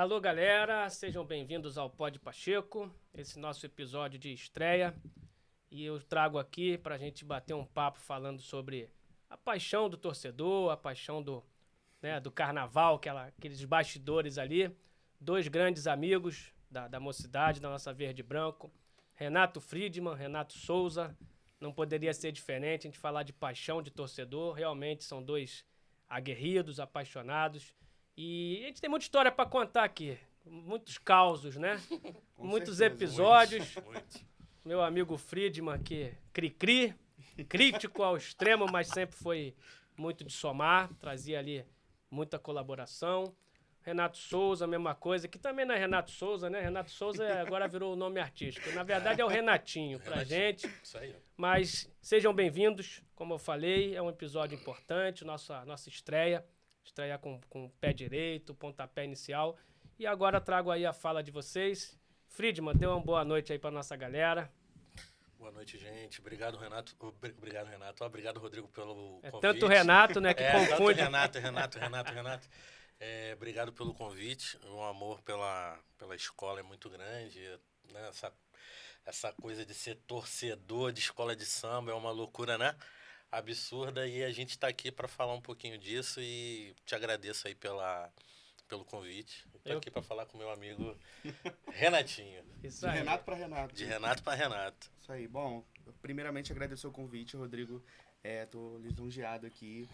Alô, galera, sejam bem-vindos ao Pod Pacheco, esse nosso episódio de estreia. E eu trago aqui pra gente bater um papo falando sobre a paixão do torcedor, a paixão do carnaval, aqueles bastidores ali. Dois grandes amigos da mocidade, da nossa Verde e Branco, Renato Friedman, Renato Souza. Não poderia ser diferente a gente falar de paixão de torcedor. Realmente são dois aguerridos, apaixonados. E a gente tem muita história para contar aqui. Muitos causos, né? Muitos certeza, episódios. Muito. Meu amigo Friedman, que cri-cri, crítico ao extremo, mas sempre foi muito de somar. Trazia ali muita colaboração. Renato Souza, mesma coisa, que também não é Renato Souza, né? Renato Souza agora virou o nome artístico. Na verdade é o Renatinho pra gente. Isso aí. Mas sejam bem-vindos, como eu falei, é um episódio importante, nossa estreia. Estreia com o pé direito, pontapé inicial. E agora trago aí a fala de vocês. Friedman, dê uma boa noite aí pra nossa galera. Boa noite, gente. Obrigado, Renato. Obrigado, Renato. Obrigado, Rodrigo, pelo convite. Tanto Renato, né, que confunde. Tanto Renato. Obrigado pelo convite. O amor pela escola é muito grande. Né? Essa coisa de ser torcedor de escola de samba é uma loucura, né? Absurda. E a gente está aqui para falar um pouquinho disso e te agradeço aí pelo convite. Estou aqui para falar com meu amigo Renatinho. Isso De aí. Renato para Renato. De Renato para Renato. Isso aí. Bom, primeiramente agradecer o convite, Rodrigo. Tô lisonjeado aqui.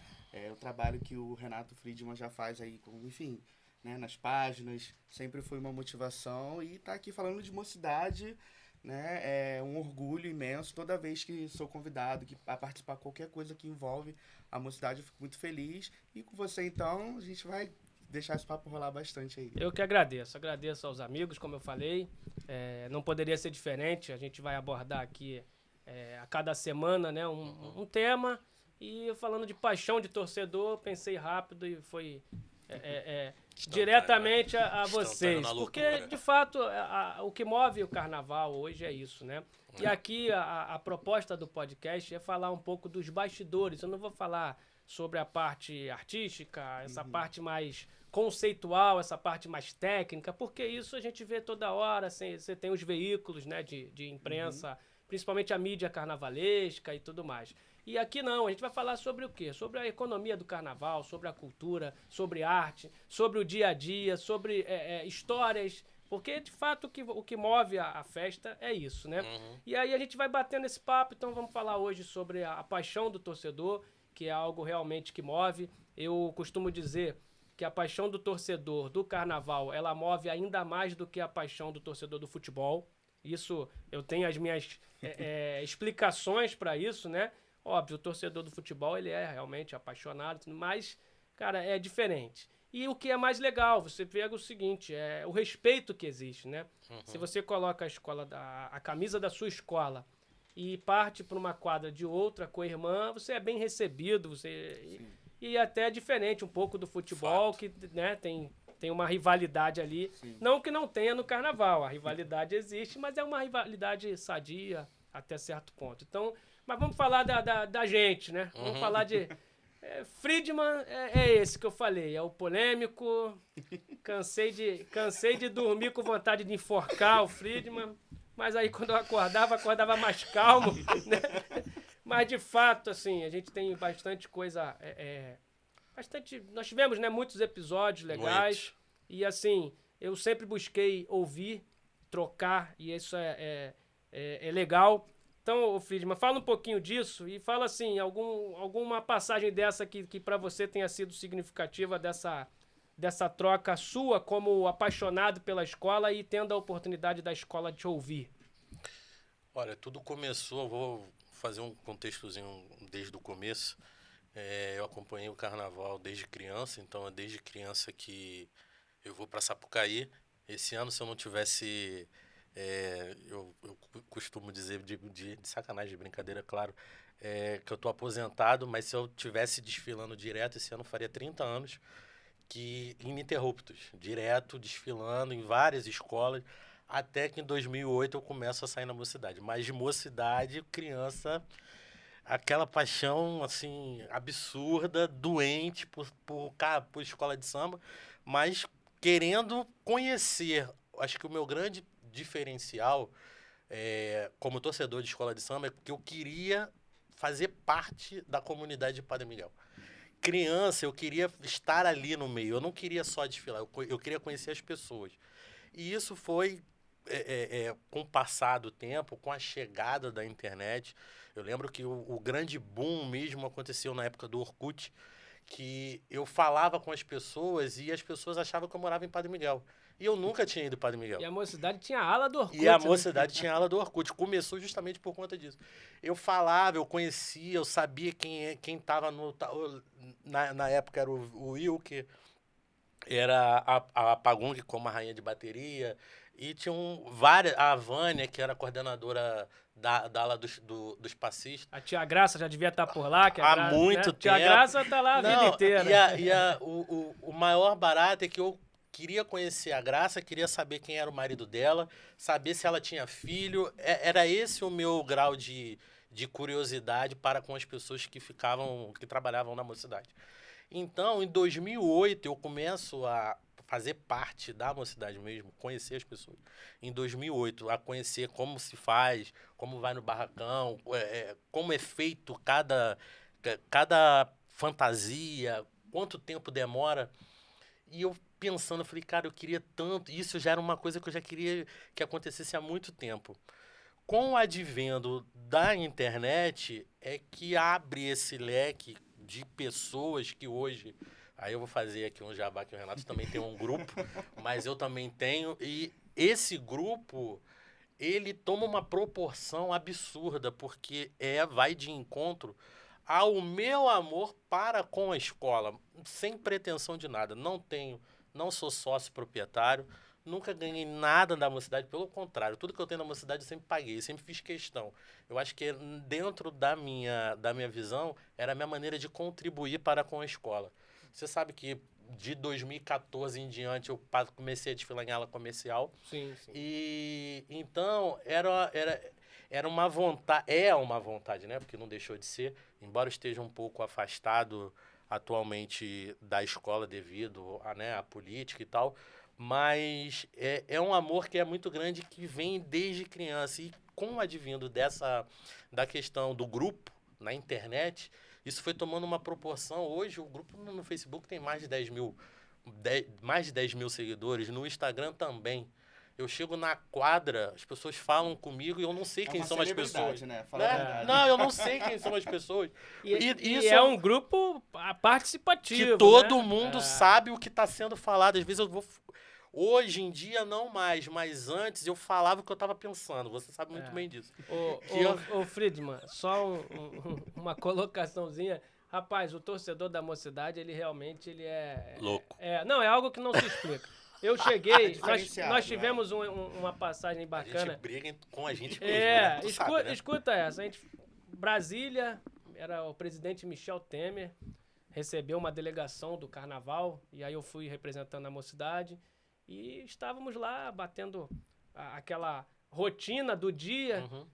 O trabalho que o Renato Friedman já faz aí, enfim, né, nas páginas, sempre foi uma motivação. E tá aqui falando de mocidade, né, é um orgulho imenso. Toda vez que sou convidado a participar de qualquer coisa que envolve a mocidade, eu fico muito feliz. E com você, então, a gente vai deixar esse papo rolar bastante aí. Eu que agradeço aos amigos, como eu falei. Não poderia ser diferente, a gente vai abordar aqui a cada semana, né, um tema. E falando de paixão de torcedor, pensei rápido e foi diretamente a vocês. Porque, de fato, o que move o carnaval hoje é isso, né? E aqui a proposta do podcast é falar um pouco dos bastidores. Eu não vou falar sobre a parte artística, essa parte mais conceitual, essa parte mais técnica, porque isso a gente vê toda hora. Você tem os veículos, né, de imprensa, principalmente a mídia carnavalesca e tudo mais. E aqui não, a gente vai falar sobre o quê? Sobre a economia do carnaval, sobre a cultura, sobre arte, sobre o dia a dia, sobre histórias, porque de fato o que move a festa é isso, né? E aí a gente vai batendo esse papo, então vamos falar hoje sobre a paixão do torcedor, que é algo realmente que move. Eu costumo dizer que a paixão do torcedor do carnaval, ela move ainda mais do que a paixão do torcedor do futebol. Isso, eu tenho as minhas explicações para isso, né? Óbvio, o torcedor do futebol, ele é realmente apaixonado, mas, cara, é diferente. E o que é mais legal, você pega o seguinte, o respeito que existe, né? Se você coloca a camisa da sua escola e parte para uma quadra de outra com a irmã, você é bem recebido, e até é diferente um pouco do futebol, que, né, tem uma rivalidade ali. Sim. Não que não tenha no carnaval, a rivalidade existe, mas é uma rivalidade sadia até certo ponto. Então, mas vamos falar da gente, né? Vamos falar de... Friedman é esse que eu falei, é o polêmico. Cansei de dormir com vontade de enforcar o Friedman, mas aí quando eu acordava mais calmo, né? Mas de fato, assim, a gente tem bastante coisa... nós tivemos, né, muitos episódios legais. E assim, eu sempre busquei ouvir, trocar, e isso é legal. Então, Friedman, fala um pouquinho disso e fala assim, alguma passagem dessa que para você tenha sido significativa dessa troca sua como apaixonado pela escola e tendo a oportunidade da escola de ouvir. Olha, tudo começou, eu vou fazer um contextozinho desde o começo. Eu acompanhei o carnaval desde criança, então é desde criança que eu vou para Sapucaí. Esse ano, se eu não tivesse... eu costumo dizer de sacanagem, de brincadeira, claro, que eu tô aposentado, mas se eu tivesse desfilando direto, esse ano faria 30 anos, que ininterruptos, direto, desfilando em várias escolas, até que em 2008 eu começo a sair na mocidade. Mas de mocidade, criança, aquela paixão, assim, absurda, doente por escola de samba, mas querendo conhecer. Acho que o meu grande diferencial como torcedor de escola de samba é porque eu queria fazer parte da comunidade de Padre Miguel. Criança, eu queria estar ali no meio. Eu não queria só desfilar, eu queria conhecer as pessoas. E isso foi, com o passar do tempo, com a chegada da internet. Eu lembro que o grande boom mesmo aconteceu na época do Orkut, que eu falava com as pessoas e as pessoas achavam que eu morava em Padre Miguel. E eu nunca tinha ido para Padre Miguel. E a mocidade tinha a ala do Orkut. E a mocidade tinha a ala do Orkut. Começou justamente por conta disso. Eu falava, eu conhecia, eu sabia quem estava no... Na época era o Will, que era a Pagung como a rainha de bateria. E tinha a Vânia, que era a coordenadora da ala dos passistas. A tia Graça já devia estar por lá. Há muito tempo. Tia Graça está lá a vida inteira. O maior barato é que eu queria conhecer a Graça, queria saber quem era o marido dela, saber se ela tinha filho. Era esse o meu grau de curiosidade para com as pessoas que trabalhavam na mocidade. Então, em 2008, eu começo a fazer parte da mocidade mesmo, conhecer as pessoas. Em 2008, a conhecer como se faz, como vai no barracão, como é feito cada fantasia, quanto tempo demora. E eu pensando, eu falei, cara, eu queria tanto. Isso já era uma coisa que eu já queria que acontecesse há muito tempo. Com o advento da internet, é que abre esse leque de pessoas que hoje... Aí eu vou fazer aqui um jabá, que o Renato também tem um grupo, mas eu também tenho. E esse grupo, ele toma uma proporção absurda, porque vai de encontro ao meu amor para com a escola, sem pretensão de nada. Não sou sócio proprietário, nunca ganhei nada da mocidade, pelo contrário, tudo que eu tenho na mocidade eu sempre paguei, sempre fiz questão. Eu acho que dentro da minha visão, era a minha maneira de contribuir para com a escola. Você sabe que de 2014 em diante eu comecei a desfilar em ala comercial. Sim. E então era uma vontade, né? Porque não deixou de ser, embora eu esteja um pouco afastado atualmente da escola devido à política e tal, mas é um amor que é muito grande, que vem desde criança. E com o advindo da questão do grupo na internet, isso foi tomando uma proporção. Hoje o grupo no Facebook tem mais de 10 mil seguidores, no Instagram também. Eu chego na quadra, as pessoas falam comigo e eu não sei quem são as pessoas. Né? Não, eu não sei quem são as pessoas. E é um grupo participativo. Que todo mundo sabe o que está sendo falado. Às vezes eu vou... Hoje em dia não mais, mas antes eu falava o que eu estava pensando. Você sabe muito bem disso. Ô Friedman, só uma colocaçãozinha. Rapaz, o torcedor da mocidade, ele realmente é... louco. Não, é algo que não se explica. Eu cheguei, nós tivemos uma passagem bacana. A gente briga com a gente mesmo, né? Sabe, né? Escuta essa. Brasília, era o presidente Michel Temer, recebeu uma delegação do Carnaval, e aí eu fui representando a mocidade, e estávamos lá batendo aquela rotina do dia. Uhum.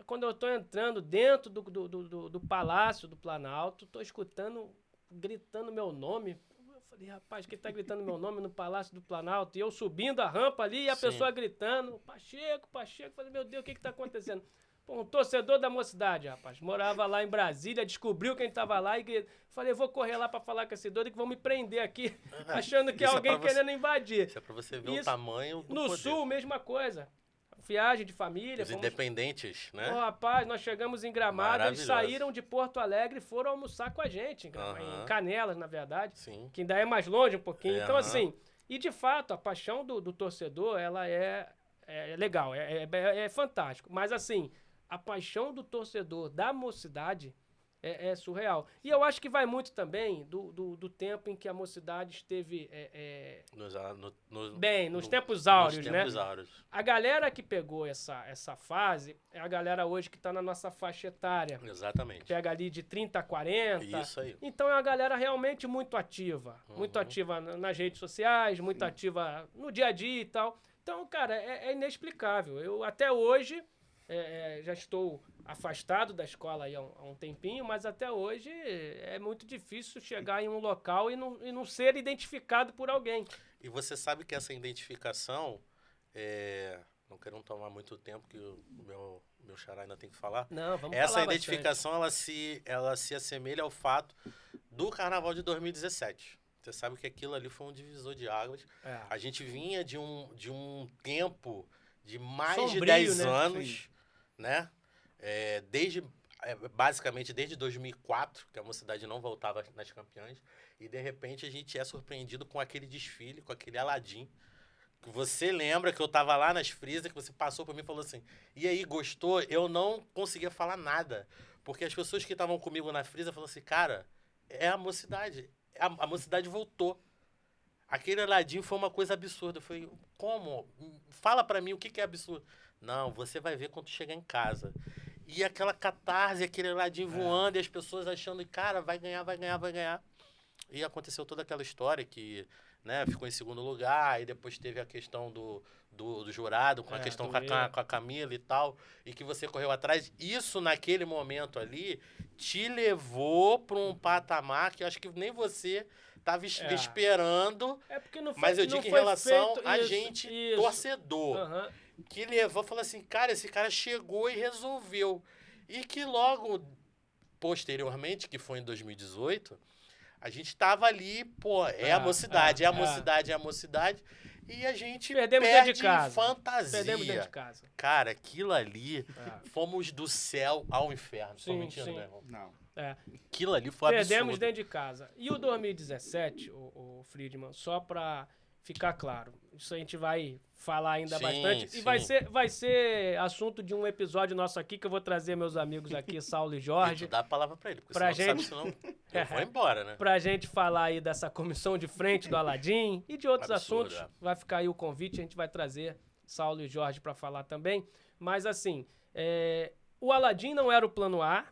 Quando eu estou entrando dentro do Palácio do Planalto, estou escutando, gritando meu nome. Eu falei, rapaz, quem está gritando meu nome no Palácio do Planalto? E eu subindo a rampa ali e a pessoa gritando, Pacheco. Falei, meu Deus, o que está acontecendo? Pô, um torcedor da mocidade, rapaz. Morava lá em Brasília, descobriu quem estava lá e falei, vou correr lá para falar com esse doido que vão me prender aqui, achando que é alguém querendo invadir. Isso é para você ver o tamanho do No poder. Sul, mesma coisa. Viagem de família. Os independentes, né? Pô, rapaz, nós chegamos em Gramado, eles saíram de Porto Alegre e foram almoçar com a gente, em Canelas, na verdade. Sim. Que ainda é mais longe um pouquinho. Então, assim, e de fato, a paixão do torcedor, ela é legal, é fantástico. Mas, assim, a paixão do torcedor da mocidade é surreal. E eu acho que vai muito também do tempo em que a mocidade esteve nos tempos áureos, né? A galera que pegou essa fase é a galera hoje que está na nossa faixa etária. Exatamente. Pega ali de 30 a 40. Isso aí. Então é uma galera realmente muito ativa. Muito ativa nas redes sociais, muito ativa no dia a dia e tal. Então, cara, é inexplicável. Eu até hoje... já estou afastado da escola aí há um tempinho, mas até hoje é muito difícil chegar em um local e não ser identificado por alguém. E você sabe que essa identificação, não quero tomar muito tempo, que o meu xará ainda tem que falar. Não, vamos essa falar identificação, ela se assemelha ao fato do Carnaval de 2017. Você sabe que aquilo ali foi um divisor de águas. A gente vinha de um tempo de mais sombrio, de 10 anos, né? Basicamente desde 2004, que a Mocidade não voltava nas campeãs, e de repente a gente é surpreendido com aquele desfile, com aquele Aladim. Que você lembra que eu tava lá nas frisas, que você passou por mim e falou assim, e aí, gostou? Eu não conseguia falar nada, porque as pessoas que estavam comigo na frisa falaram assim, cara, é a Mocidade. A Mocidade voltou. Aquele Aladim foi uma coisa absurda. Eu falei, como? Fala pra mim o que é absurdo. Não, você vai ver quando chegar em casa. E aquela catarse, aquele Aladim voando, e as pessoas achando, cara, vai ganhar, vai ganhar, vai ganhar. E aconteceu toda aquela história que, né, ficou em segundo lugar, e depois teve a questão do jurado, com a questão com a Camila e tal, e que você correu atrás. Isso, naquele momento ali, te levou para um patamar que eu acho que nem você estava esperando. Porque não foi, mas eu digo em relação a gente, torcedor, que levou, falou assim, cara, esse cara chegou e resolveu. E que logo, posteriormente, que foi em 2018... a gente estava ali, a Mocidade, é a Mocidade, é a Mocidade. E a gente perde de fantasia. Perdemos dentro de casa. Cara, aquilo ali, fomos do céu ao inferno. Sim, mentindo, sim. Né? Não. Aquilo ali foi absurdo. Perdemos dentro de casa. E o 2017, o Friedman, só para ficar claro, isso a gente vai falar ainda bastante. E vai ser assunto de um episódio nosso aqui, que eu vou trazer meus amigos aqui, Saulo e Jorge. E tu dá a palavra pra ele, porque pra senão, sabe, senão eu vou embora, né? Pra gente falar aí dessa comissão de frente do Aladim e de outros assuntos. Vai ficar aí o convite, a gente vai trazer Saulo e Jorge pra falar também. Mas assim, o Aladim não era o plano A,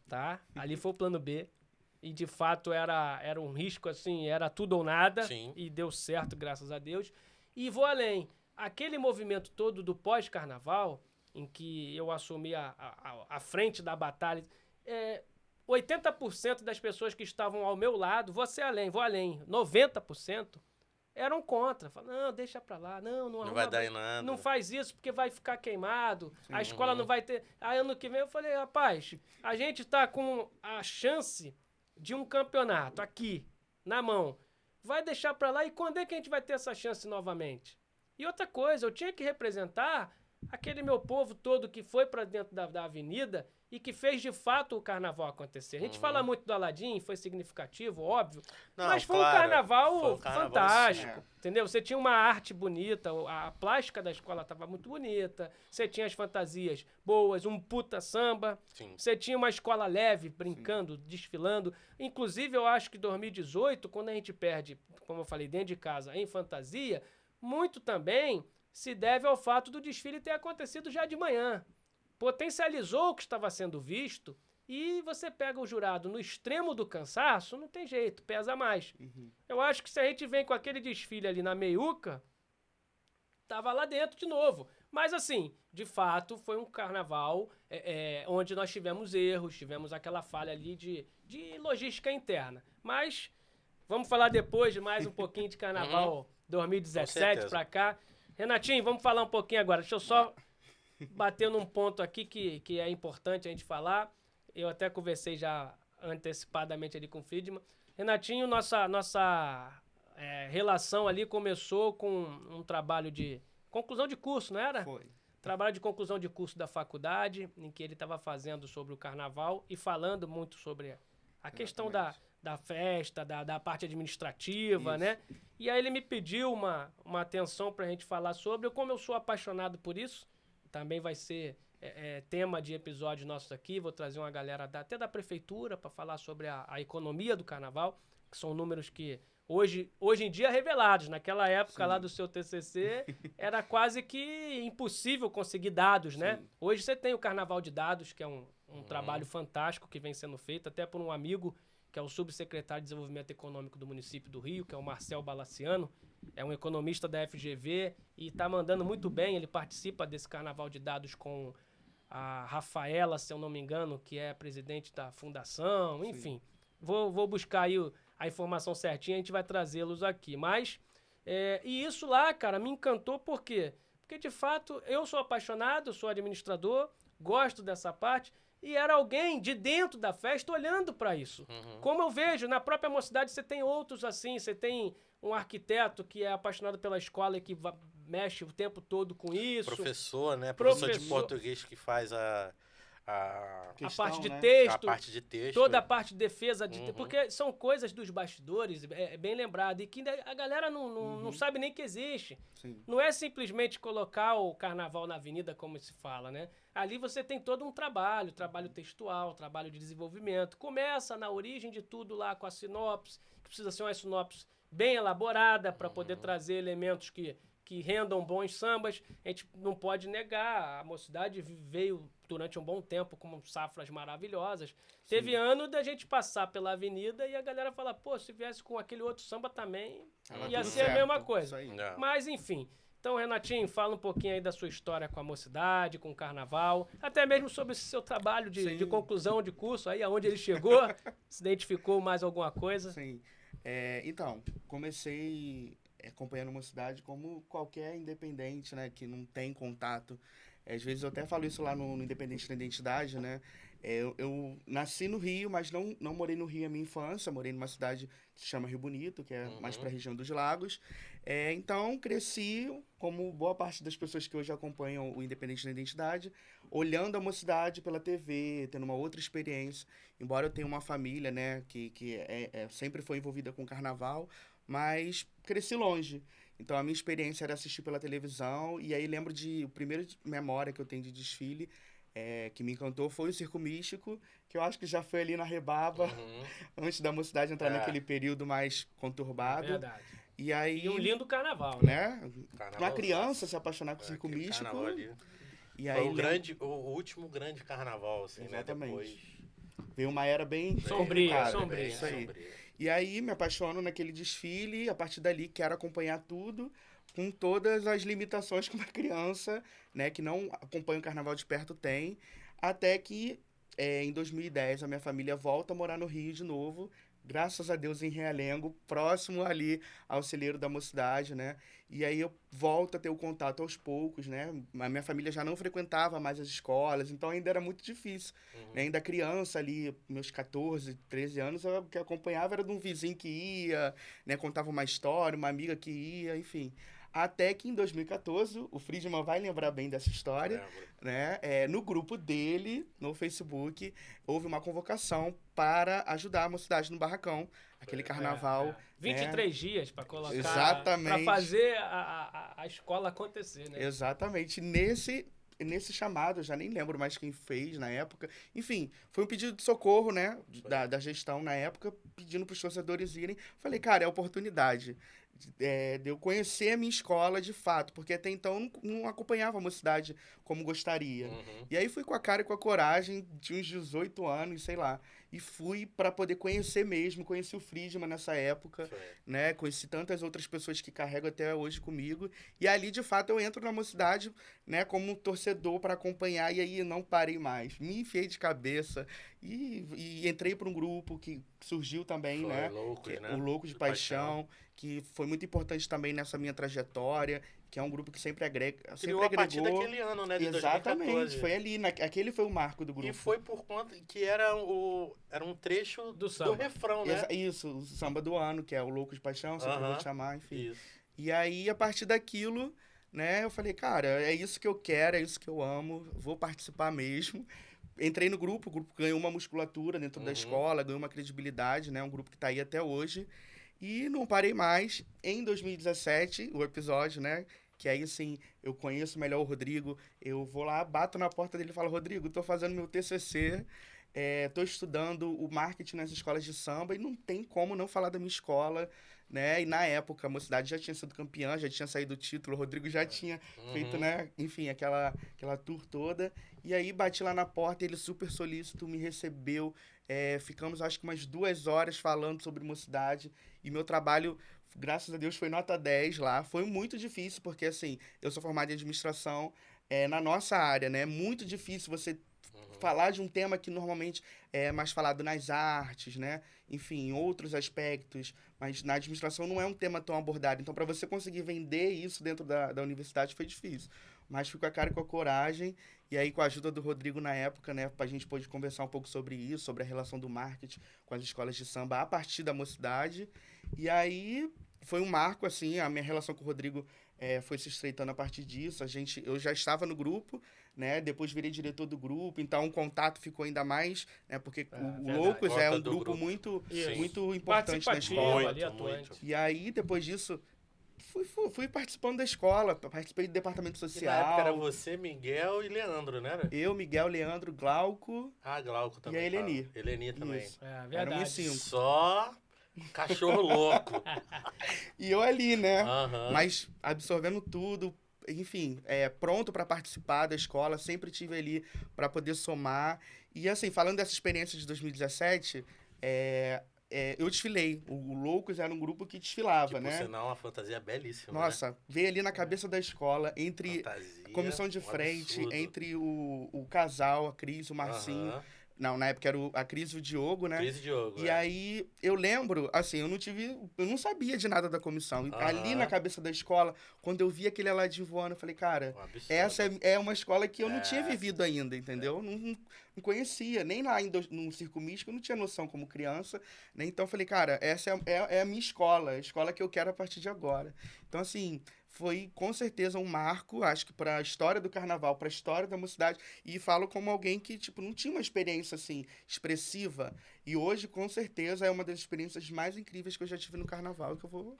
tá? Ali foi o plano B. E, de fato, era um risco, assim, era tudo ou nada. Sim. E deu certo, graças a Deus. E vou além. Aquele movimento todo do pós-carnaval, em que eu assumi a frente da batalha, 80% das pessoas que estavam ao meu lado, vou além, 90% eram contra. Falaram, não, deixa pra lá, não vai dar em nada. Não faz isso porque vai ficar queimado, a escola não vai ter... Aí ano que vem eu falei, rapaz, a gente tá com a chance de um campeonato aqui, na mão. Vai deixar pra lá e quando é que a gente vai ter essa chance novamente? E outra coisa, eu tinha que representar aquele meu povo todo que foi pra dentro da avenida e que fez de fato o carnaval acontecer. A gente fala muito do Aladim, foi significativo, óbvio, mas foi um carnaval fantástico, entendeu? Você tinha uma arte bonita, a plástica da escola estava muito bonita, você tinha as fantasias boas, um puta samba, você tinha uma escola leve, brincando, desfilando. Inclusive, eu acho que 2018, quando a gente perde, como eu falei, dentro de casa, em fantasia, muito também se deve ao fato do desfile ter acontecido já de manhã. Potencializou o que estava sendo visto e você pega o jurado no extremo do cansaço, não tem jeito, pesa mais. Eu acho que se a gente vem com aquele desfile ali na meiuca, tava lá dentro de novo. Mas assim, de fato, foi um carnaval onde nós tivemos erros, tivemos aquela falha ali de logística interna. Mas vamos falar depois de mais um pouquinho de carnaval 2017 para cá. Renatinho, vamos falar um pouquinho agora. Deixa eu só bater num ponto aqui que é importante a gente falar. Eu até conversei já antecipadamente ali com o Friedman. Renatinho, nossa relação ali começou com um trabalho de conclusão de curso, não era? Foi. Trabalho de conclusão de curso da faculdade, em que ele estava fazendo sobre o carnaval e falando muito sobre a questão da festa, da parte administrativa, isso, né? E aí ele me pediu uma atenção para a gente falar sobre. Como eu sou apaixonado por isso, também vai ser tema de episódio nossos aqui. Vou trazer uma galera até da prefeitura para falar sobre a economia do carnaval, que são números que hoje em dia revelados. Naquela época, sim, lá do seu TCC, era quase que impossível conseguir dados, sim, né? Hoje você tem o Carnaval de Dados, que é um trabalho fantástico que vem sendo feito, até por um amigo, que é o subsecretário de Desenvolvimento Econômico do município do Rio, que é o Marcel Balaciano, é um economista da FGV e está mandando muito bem. Ele participa desse Carnaval de Dados com a Rafaela, se eu não me engano, que é presidente da fundação, enfim. Vou buscar aí a informação certinha, a gente vai trazê-los aqui. Mas E isso lá, cara, me encantou por quê? Porque, de fato, eu sou apaixonado, eu sou administrador, gosto dessa parte, e era alguém de dentro da festa olhando para isso. Como eu vejo, na própria Mocidade você tem outros assim, você tem um arquiteto que é apaixonado pela escola e que mexe o tempo todo com isso. Professor, né? Professor de português que faz a parte de né? texto, a parte de texto. toda a parte de defesa, porque são coisas dos bastidores, bem lembrado, e que a galera não sabe nem que existe. Sim. Não é simplesmente colocar o carnaval na avenida, como se fala, né? Ali você tem todo um trabalho textual, trabalho de desenvolvimento. Começa na origem de tudo lá com a sinopse, que precisa ser uma sinopse bem elaborada para poder trazer elementos que rendam bons sambas. A gente não pode negar, a Mocidade veio durante um bom tempo com safras maravilhosas. Sim. Teve ano da gente passar pela avenida e a galera falar, pô, se viesse com aquele outro samba também, ia ser a mesma coisa. Mas, enfim. Então, Renatinho, fala um pouquinho aí da sua história com a Mocidade, com o Carnaval, até mesmo sobre esse seu trabalho de conclusão de curso, aí aonde ele chegou, se identificou mais alguma coisa. Sim. Então, comecei acompanhando a Mocidade como qualquer independente, né, que não tem contato. Às vezes eu até falo isso lá no Independente da Identidade, né? Eu nasci no Rio, mas não morei no Rio a minha infância. Morei numa cidade que se chama Rio Bonito, que é mais para a região dos Lagos. Então, cresci, como boa parte das pessoas que hoje acompanham o Independente da Identidade, olhando a Mocidade pela TV, tendo uma outra experiência. Embora eu tenha uma família, né, que sempre foi envolvida com carnaval, mas cresci longe. Então, a minha experiência era assistir pela televisão. E aí, lembro a primeira memória que eu tenho de desfile, que me encantou, foi o Circo Místico, que eu acho que já foi ali na Rebaba, antes da Mocidade entrar naquele período mais conturbado. Verdade. E aí... E um lindo carnaval, né? Uma criança se apaixonar com o Circo Místico. E aí, foi o último grande carnaval, assim, exatamente, né? Depois... Veio uma era bem... sombria. Isso aí. E aí, me apaixono naquele desfile, a partir dali quero acompanhar tudo, com todas as limitações que uma criança, né, que não acompanha o carnaval de perto tem, até que em 2010 a minha família volta a morar no Rio de novo, graças a Deus em Realengo, próximo ali ao celeiro da Mocidade, né? E aí eu volto a ter o contato aos poucos, né? A minha família já não frequentava mais as escolas, então ainda era muito difícil. Né? Ainda criança ali, meus 14, 13 anos, o que eu acompanhava era de um vizinho que ia, né? Contava uma história, uma amiga que ia, enfim. Até que em 2014, o Friedman vai lembrar bem dessa história, né? No grupo dele, no Facebook, houve uma convocação para ajudar a Mocidade no Barracão, aquele carnaval. 23 dias para colocar, exatamente, para fazer a escola acontecer, né? Exatamente. Nesse chamado, eu já nem lembro mais quem fez na época. Enfim, foi um pedido de socorro, né, da gestão na época, pedindo para os torcedores irem. Falei, cara, é oportunidade de eu conhecer a minha escola de fato, porque até então não acompanhava a Mocidade como gostaria. E aí fui com a cara e com a coragem, de uns 18 anos, sei lá, e fui para poder conhecer mesmo, conheci o Friedman nessa época, né, conheci tantas outras pessoas que carrego até hoje comigo, e ali de fato eu entro na Mocidade, né, como um torcedor para acompanhar, e aí não parei mais, me enfiei de cabeça e entrei para um grupo que surgiu também, né, o Loucos de Paixão, que foi muito importante também nessa minha trajetória, que é um grupo que sempre agrega, sempre agregou. A partir daquele ano, né, de exatamente, 2014. Foi ali, aquele foi o marco do grupo. E foi por conta que era um trecho do refrão, né? Isso, o samba do ano, que é o Louco de Paixão, sempre vou te chamar, enfim. Isso. E aí, a partir daquilo, né, eu falei, cara, é isso que eu quero, é isso que eu amo, vou participar mesmo. Entrei no grupo, o grupo ganhou uma musculatura dentro da escola, ganhou uma credibilidade, né, um grupo que tá aí até hoje. E não parei mais. Em 2017, o episódio, né? Que aí, assim, eu conheço melhor o Rodrigo. Eu vou lá, bato na porta dele e falo, Rodrigo, tô fazendo meu TCC, tô estudando o marketing nas escolas de samba e não tem como não falar da minha escola, né? E na época, a Mocidade já tinha sido campeã, já tinha saído o título, o Rodrigo já tinha feito, né? Enfim, aquela tour toda. E aí, bati lá na porta, ele super solícito, me recebeu. Ficamos, acho que umas 2 horas falando sobre Mocidade. E meu trabalho, graças a Deus, foi nota 10 lá. Foi muito difícil, porque, assim, eu sou formado em administração na nossa área, né? É muito difícil você falar de um tema que normalmente é mais falado nas artes, né? Enfim, em outros aspectos, mas na administração não é um tema tão abordado. Então, para você conseguir vender isso dentro da universidade foi difícil. Mas fui com a cara e com a coragem, e aí com a ajuda do Rodrigo na época, né, a gente pôde conversar um pouco sobre isso, sobre a relação do marketing com as escolas de samba a partir da mocidade. E aí foi um marco, assim, a minha relação com o Rodrigo foi se estreitando a partir disso. Eu já estava no grupo, né? Depois virei diretor do grupo, então o contato ficou ainda mais, né? Porque o Loucos é um grupo muito importante na escola. Muito. E aí, depois disso, fui participando da escola, participei do departamento social. E na época era você, Miguel e Leandro, né? Eu, Miguel, Leandro, Glauco. Glauco também. E a Eleni. Eleni também. Isso. Verdade. Éramos 5. Só cachorro louco. E eu ali, né? Uhum. Mas absorvendo tudo, enfim, pronto para participar da escola, sempre tive ali para poder somar. E assim, falando dessa experiência de 2017, eu desfilei. O Loucos era um grupo que desfilava, né? Por sinal, uma fantasia belíssima. Nossa, né? Veio ali na cabeça da escola, entre fantasia, comissão de frente, absurdo. entre o casal, a Cris, o Marcinho. Não, na época era a Cris e o Diogo, né? Cris e Diogo. E aí, eu lembro, assim, eu não sabia de nada da comissão. Ali na cabeça da escola, quando eu vi aquele Aladim voando, eu falei, cara, essa é uma escola que eu não tinha vivido ainda, entendeu? Não conhecia, nem lá no Circo Místico, eu não tinha noção como criança, né? Então, eu falei, cara, essa é a minha escola, a escola que eu quero a partir de agora. Então, assim, foi com certeza um marco, acho que para a história do carnaval, para a história da mocidade, e falo como alguém que, tipo, não tinha uma experiência, assim, expressiva, e hoje, com certeza, é uma das experiências mais incríveis que eu já tive no carnaval, e que eu vou,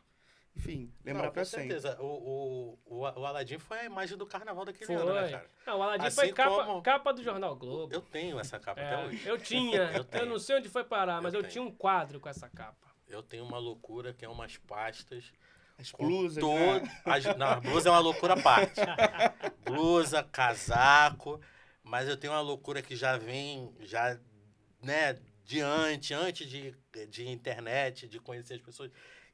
enfim, lembrar para sempre. Com certeza, o Aladim foi a imagem do carnaval daquele ano, né, cara? Não, o Aladim assim foi capa do Jornal Globo. Eu tenho essa capa até hoje. Eu tinha, eu não sei onde foi parar, mas eu tinha um quadro com essa capa. Eu tenho uma loucura que é umas pastas. As blusas, Não, a blusa é uma loucura à parte. Blusa, casaco, mas eu tenho uma loucura que já vem, né, antes de internet, de conhecer as pessoas,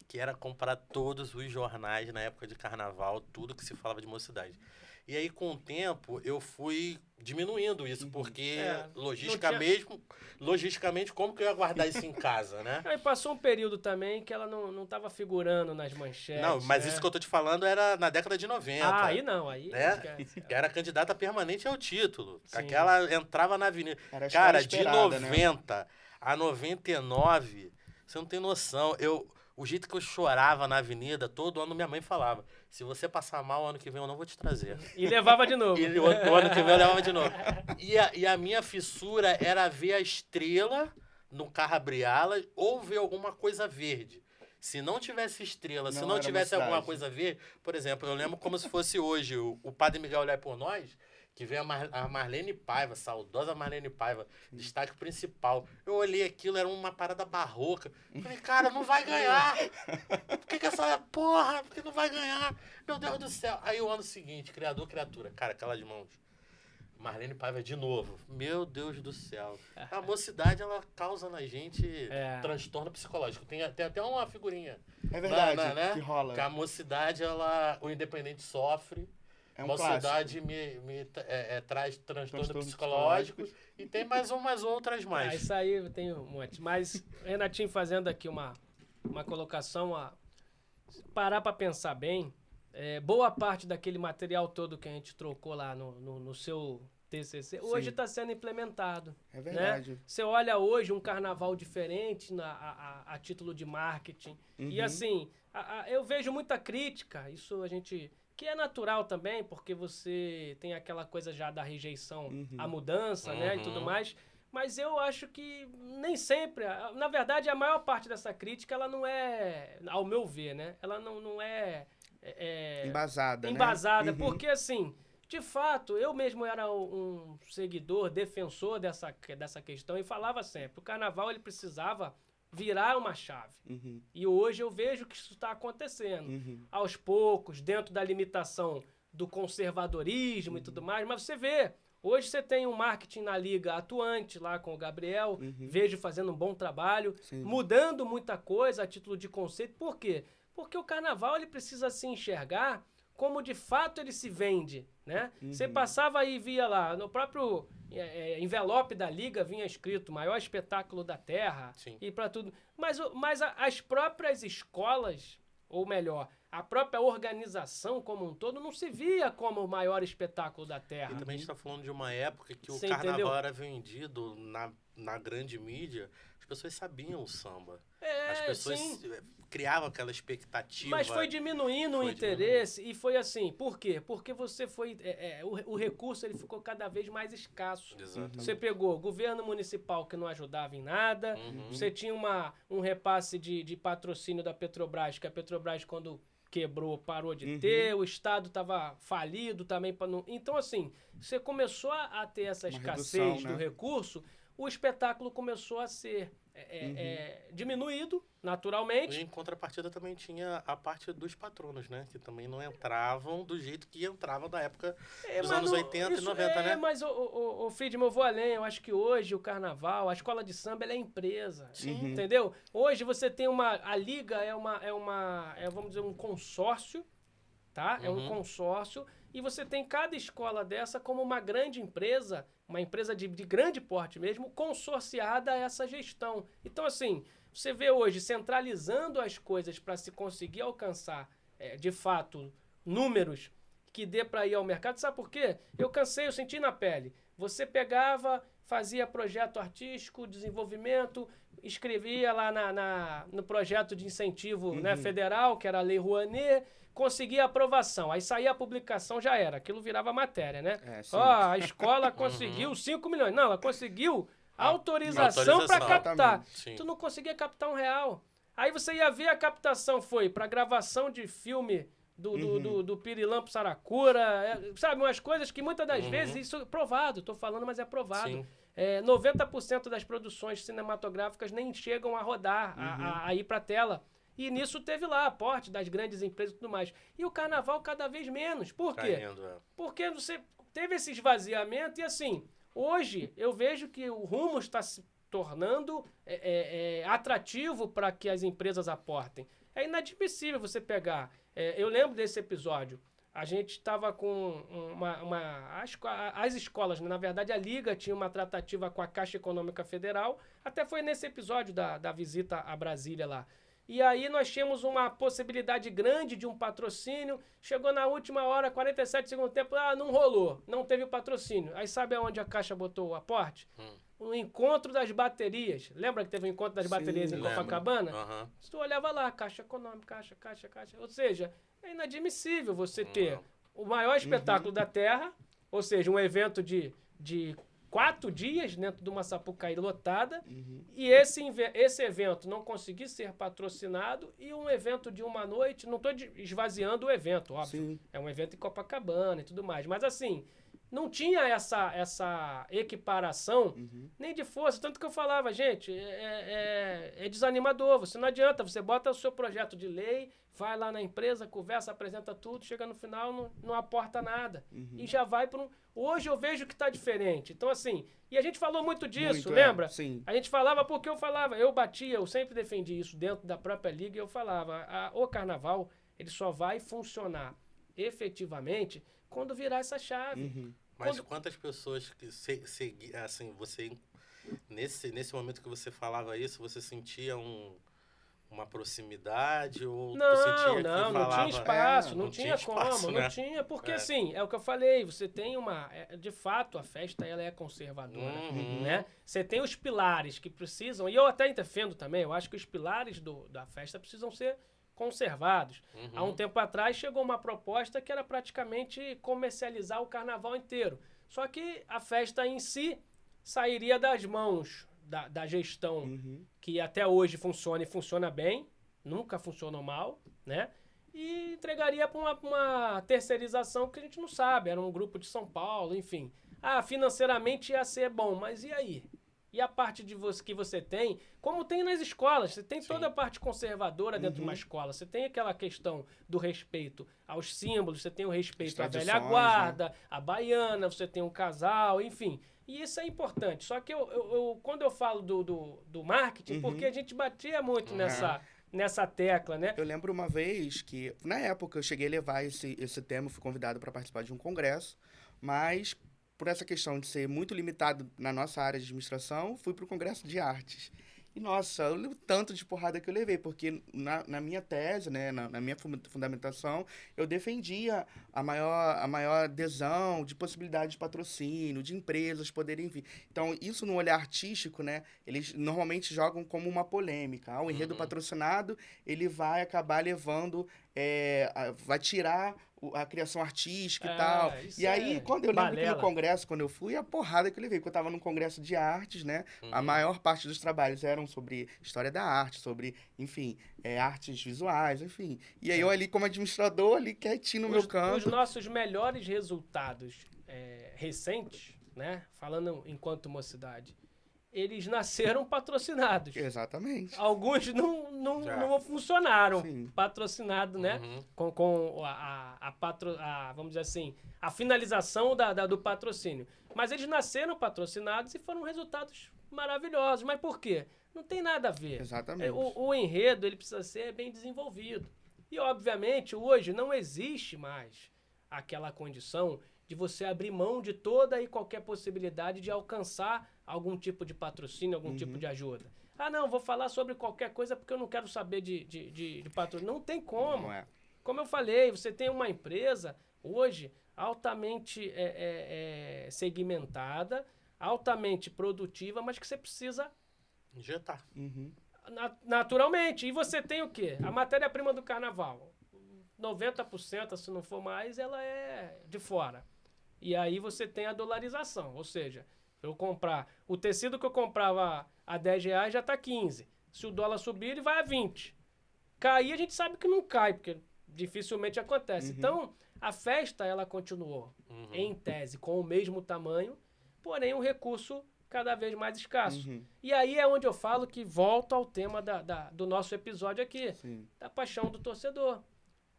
que era comprar todos os jornais na época de carnaval, tudo que se falava de mocidade. E aí, com o tempo, eu fui diminuindo isso, porque logisticamente, como que eu ia guardar isso em casa, né? Aí passou um período também que ela não estava figurando nas manchetes. Não, mas isso que eu tô te falando era na década de 90. Aí não, aí... Né? Era candidata permanente ao título. Sim. Aquela entrava na avenida. Cara, de 90 a 99, você não tem noção. O jeito que eu chorava na avenida, todo ano minha mãe falava, se você passar mal, ano que vem eu não vou te trazer. E levava de novo. E o ano que vem eu levava de novo. E a minha fissura era ver a estrela no Carrabriala ou ver alguma coisa verde. Se não tivesse estrela, se não tivesse alguma coisa verde... Por exemplo, eu lembro como se fosse hoje o Padre Miguel Olhar por Nós, que veio a Marlene Paiva, saudosa Marlene Paiva, destaque principal. Eu olhei aquilo, era uma parada barroca. Falei, cara, não vai ganhar. Por que essa porra? Por que não vai ganhar? Meu Deus do céu. Aí o ano seguinte, Criador, Criatura. Cara, aquelas mãos. Marlene Paiva de novo. Meu Deus do céu. A mocidade, ela causa na gente transtorno psicológico. Tem até uma figurinha. É verdade, né? que rola. Que a mocidade, o independente sofre. Mocidade me traz transtornos psicológicos e tem umas outras mais. Isso aí tem um monte. Mas, Renatinho, fazendo aqui uma colocação, parar para pensar bem, boa parte daquele material todo que a gente trocou lá no seu TCC, hoje está sendo implementado. É verdade. Né? Você olha hoje um carnaval diferente a título de marketing. E assim, eu vejo muita crítica, isso a gente... que é natural também, porque você tem aquela coisa já da rejeição à mudança, né, e tudo mais. Mas eu acho que nem sempre... Na verdade, a maior parte dessa crítica, ela não é, ao meu ver, né? Ela não é... embasada, né? Porque, assim, de fato, eu mesmo era um seguidor, defensor dessa questão e falava sempre, o carnaval ele precisava virar uma chave. E hoje eu vejo que isso está acontecendo. Aos poucos, dentro da limitação do conservadorismo e tudo mais, mas você vê, hoje você tem um marketing na liga atuante lá com o Gabriel, vejo fazendo um bom trabalho, mudando muita coisa a título de conceito. Por quê? Porque o carnaval ele precisa se enxergar como de fato ele se vende né? Você passava e via lá, no próprio envelope da liga vinha escrito maior espetáculo da Terra. Sim. E para tudo. Mas as próprias escolas, ou melhor, a própria organização como um todo não se via como o maior espetáculo da Terra. E também a gente está falando de uma época que o Você carnaval entendeu? era vendido na grande mídia, as pessoas sabiam o samba. As É, pessoas sim. criavam aquela expectativa. Mas foi diminuindo o interesse e foi assim. Por quê? Porque você foi... o recurso ele ficou cada vez mais escasso. Exatamente. Você pegou governo municipal que não ajudava em nada, você tinha um repasse de patrocínio da Petrobras, que a Petrobras, quando quebrou, parou de ter, o Estado estava falido também. Então, assim, você começou a ter essa escassez redução, do recurso, o espetáculo começou a ser diminuído, naturalmente. E em contrapartida também tinha a parte dos patronos, né? Que também não entravam do jeito que entravam da época dos anos 80 e 90, né? Mas, o Friedman, eu vou além. Eu acho que hoje o carnaval, a escola de samba, ela é empresa. Sim. Entendeu? Hoje você tem a liga vamos dizer, um consórcio, tá? É um consórcio. E você tem cada escola dessa como uma grande empresa, uma empresa de grande porte mesmo, consorciada a essa gestão. Então, assim, você vê hoje centralizando as coisas para se conseguir alcançar, de fato, números que dê para ir ao mercado. Sabe por quê? Eu senti na pele. Você pegava, fazia projeto artístico, desenvolvimento, escrevia lá no projeto de incentivo, né, federal, que era a Lei Rouanet, conseguia aprovação. Aí saía a publicação, já era. Aquilo virava matéria, né? A escola conseguiu 5 milhões. Não, ela conseguiu autorização para captar. Tu não conseguia captar R$1. Aí você ia ver, a captação foi para gravação de filme do Pirilampo Saracura, sabe? Umas coisas que muitas das vezes, isso é provado, tô falando, mas é provado. Sim. 90% das produções cinematográficas nem chegam a rodar, a ir para tela. E nisso teve lá aporte das grandes empresas e tudo mais. E o carnaval cada vez menos. Por quê? Porque você teve esse esvaziamento e assim, hoje eu vejo que o rumo está se tornando atrativo para que as empresas aportem. É inadmissível você pegar... eu lembro desse episódio. A gente estava com as escolas, né? Na verdade a Liga tinha uma tratativa com a Caixa Econômica Federal. Até foi nesse episódio da visita a Brasília lá. E aí nós tínhamos uma possibilidade grande de um patrocínio. Chegou na última hora, 47 segundos do tempo, não rolou, não teve o patrocínio. Aí sabe aonde a Caixa botou o aporte? O encontro das baterias. Lembra que teve o encontro das baterias em Copacabana? Se tu olhava lá, Caixa Econômica, Caixa. Ou seja, é inadmissível você ter o maior espetáculo da Terra, ou seja, um evento de 4 dias dentro de uma Sapucaí lotada, e esse evento não conseguir ser patrocinado, e um evento de uma noite, não estou esvaziando o evento, óbvio, Sim. é um evento em Copacabana e tudo mais, mas assim, não tinha essa equiparação, nem de força, tanto que eu falava, gente, é desanimador, você não adianta, você bota o seu projeto de lei, vai lá na empresa, conversa, apresenta tudo, chega no final, não aporta nada. E já vai para Hoje eu vejo que está diferente. Então, assim, e a gente falou muito disso, lembra? Sim. A gente falava porque eu sempre defendi isso dentro da própria liga, e eu falava, o carnaval, ele só vai funcionar efetivamente quando virar essa chave. Mas quantas pessoas que assim, você nesse momento que você falava isso, você sentia uma proximidade ou não tinha espaço, não tinha como, né? não tinha, porque assim, é o que eu falei, você tem de fato, a festa ela é conservadora, né? Você tem os pilares que precisam, e eu até defendo também, eu acho que os pilares da festa precisam ser conservados. Há um tempo atrás chegou uma proposta que era praticamente comercializar o carnaval inteiro. Só que a festa em si sairia das mãos da gestão que até hoje funciona e funciona bem, nunca funcionou mal, né? E entregaria para uma terceirização que a gente não sabe, era um grupo de São Paulo, enfim. Financeiramente ia ser bom, mas e aí? E a parte que você tem, como tem nas escolas, você tem toda a parte conservadora dentro de uma escola, você tem aquela questão do respeito aos símbolos, você tem o respeito à velha guarda, né? À baiana, você tem um casal, enfim. E isso é importante. Só que quando eu falo do marketing, porque a gente batia muito nessa tecla, né? Eu lembro uma vez que, na época, eu cheguei a levar esse tema, fui convidado para participar de um congresso, mas por essa questão de ser muito limitado na nossa área de administração, fui para o congresso de artes. E, nossa, eu lembro tanto de porrada que eu levei, porque na minha tese, né, na minha fundamentação, eu defendia a maior adesão de possibilidade de patrocínio, de empresas poderem vir. Então, isso no olhar artístico, né, eles normalmente jogam como uma polêmica. O enredo patrocinado, ele vai acabar levando, vai tirar a criação artística e tal. E aí, quando eu lembro que no congresso, quando eu fui, a porrada que eu levei, porque eu estava num congresso de artes, né? A maior parte dos trabalhos eram sobre história da arte, sobre, enfim, artes visuais, enfim. E aí eu ali, como administrador, ali quietinho no meu canto. Os nossos melhores resultados recentes, né? Falando enquanto mocidade, eles nasceram patrocinados. Exatamente. Alguns não funcionaram patrocinado, né? Com vamos dizer assim, a finalização do patrocínio. Mas eles nasceram patrocinados e foram resultados maravilhosos. Mas por quê? Não tem nada a ver. Exatamente. O enredo ele precisa ser bem desenvolvido. E, obviamente, hoje não existe mais aquela condição de você abrir mão de toda e qualquer possibilidade de alcançar algum tipo de patrocínio, algum tipo de ajuda. Ah, não, vou falar sobre qualquer coisa porque eu não quero saber de patrocínio. Não tem como. Não é. Como eu falei, você tem uma empresa hoje altamente segmentada, altamente produtiva, mas que você precisa injetar. Naturalmente. E você tem o quê? A matéria-prima do carnaval. 90%, se não for mais, ela é de fora. E aí você tem a dolarização, ou seja, eu comprar o tecido que eu comprava a R$10 já está 15. Se o dólar subir, ele vai a 20. Cair, a gente sabe que não cai, porque dificilmente acontece. Então, a festa, ela continuou, em tese, com o mesmo tamanho, porém um recurso cada vez mais escasso. E aí é onde eu falo que volto ao tema do nosso episódio aqui, da paixão do torcedor.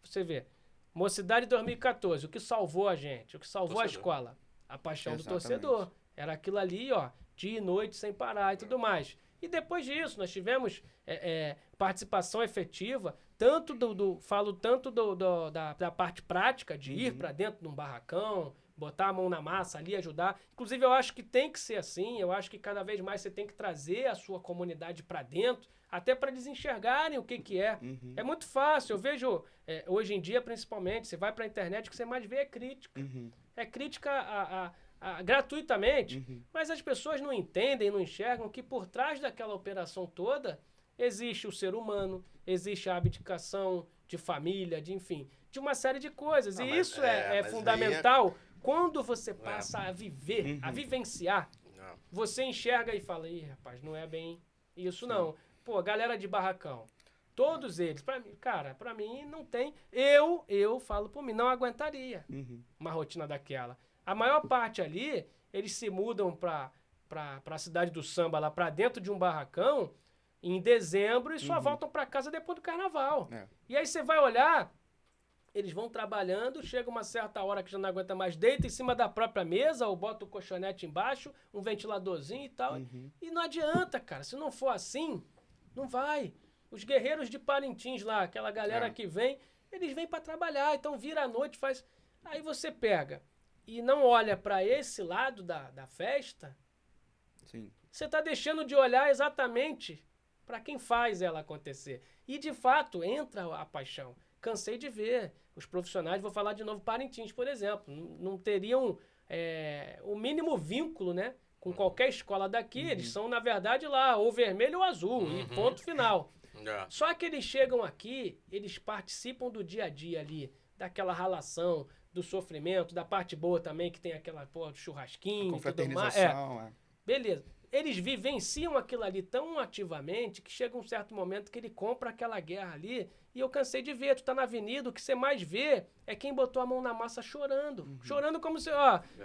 Você vê, Mocidade 2014, o que salvou a gente, o que salvou a escola? A paixão do torcedor. Era aquilo ali, ó, dia e noite sem parar e tudo mais. E depois disso, nós tivemos participação efetiva, falo tanto da parte prática, de ir para dentro de um barracão, botar a mão na massa ali, ajudar. Inclusive, eu acho que tem que ser assim, eu acho que cada vez mais você tem que trazer a sua comunidade para dentro, até para eles enxergarem o que é. É muito fácil, eu vejo, hoje em dia, principalmente, você vai para a internet, o que você mais vê é crítica. É crítica gratuitamente, mas as pessoas não entendem, não enxergam que por trás daquela operação toda existe o ser humano, existe a abdicação de família, de uma série de coisas. Não, e isso é fundamental. Quando você passa a viver, a vivenciar, você enxerga e fala, ih, rapaz, não é bem isso não. Pô, galera de barracão, todos eles, pra mim não tem. Eu falo por mim, não aguentaria uma rotina daquela. A maior parte ali, eles se mudam pra cidade do samba, lá pra dentro de um barracão, em dezembro, e só voltam pra casa depois do carnaval. E aí você vai olhar, eles vão trabalhando, chega uma certa hora que já não aguenta mais, deita em cima da própria mesa, ou bota o colchonete embaixo, um ventiladorzinho e tal. E não adianta, cara. Se não for assim, não vai. Os guerreiros de Parintins lá, aquela galera que vem, eles vêm pra trabalhar. Então vira a noite, faz... Aí você pega e não olha pra esse lado da festa, você tá deixando de olhar exatamente para quem faz ela acontecer. E, de fato, entra a paixão. Cansei de ver os profissionais, vou falar de novo, Parintins, por exemplo, não teriam o mínimo vínculo, né, com qualquer escola daqui. Eles são, na verdade, lá, ou vermelho ou azul, e ponto final. Só que eles chegam aqui, eles participam do dia a dia ali, daquela relação, do sofrimento, da parte boa também, que tem aquela do churrasquinho, tudo mais. Beleza. Eles vivenciam aquilo ali tão ativamente que chega um certo momento que ele compra aquela guerra ali. E eu cansei de ver, tu tá na avenida, o que você mais vê é quem botou a mão na massa chorando. Chorando como se,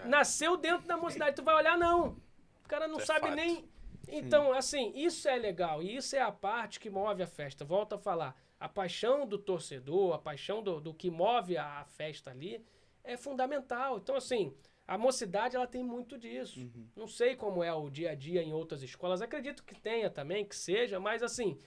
nasceu dentro da mocidade. Tu vai olhar, não. O cara não sabe nem... Então, assim, isso é legal. E isso é a parte que move a festa. Volto a falar. A paixão do torcedor, a paixão do que move a festa ali é fundamental. Então, assim... A mocidade, ela tem muito disso. Não sei como é o dia a dia em outras escolas. Acredito que tenha também, que seja, mas assim,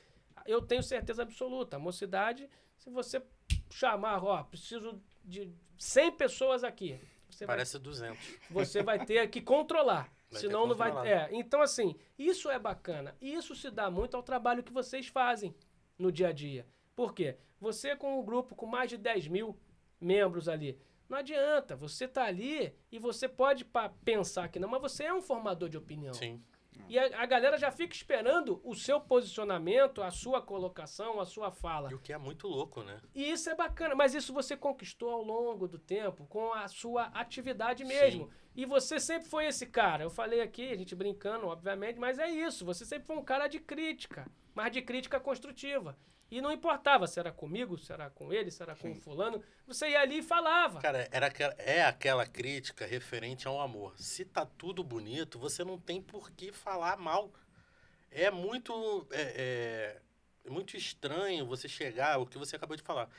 eu tenho certeza absoluta. A Mocidade, se você chamar, preciso de 100 pessoas aqui. Parece 200. Você vai ter que controlar. Senão não vai... controlar. Então, assim, isso é bacana. Isso se dá muito ao trabalho que vocês fazem no dia a dia. Por quê? Você com um grupo com mais de 10 mil membros ali, não adianta. Você tá ali e você pode pensar que não, mas você é um formador de opinião. Sim. E a galera já fica esperando o seu posicionamento, a sua colocação, a sua fala. E o que é muito louco, né? E isso é bacana, mas isso você conquistou ao longo do tempo, com a sua atividade mesmo. Sim. E você sempre foi esse cara. Eu falei aqui, a gente brincando, obviamente, mas é isso. Você sempre foi um cara de crítica, mas de crítica construtiva. E não importava se era comigo, se era com ele, se era com o fulano. Você ia ali e falava. Cara, aquela crítica referente ao amor. Se tá tudo bonito, você não tem por que falar mal. É muito, muito estranho você chegar, o que você acabou de falar,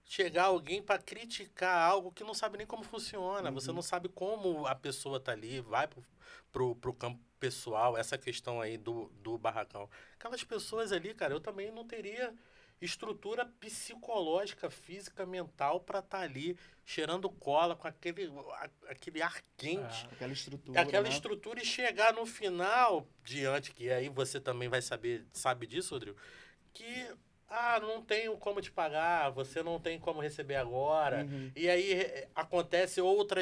chegar alguém para criticar algo que não sabe nem como funciona. Você não sabe como a pessoa tá ali, vai pro campo pessoal, essa questão aí do barracão. Aquelas pessoas ali, cara, eu também não teria estrutura psicológica, física, mental para estar ali cheirando cola com aquele ar quente. Aquela estrutura. Aquela estrutura e chegar no final, diante, que aí você também vai sabe disso, Rodrigo, que não tenho como te pagar, você não tem como receber agora. E aí acontece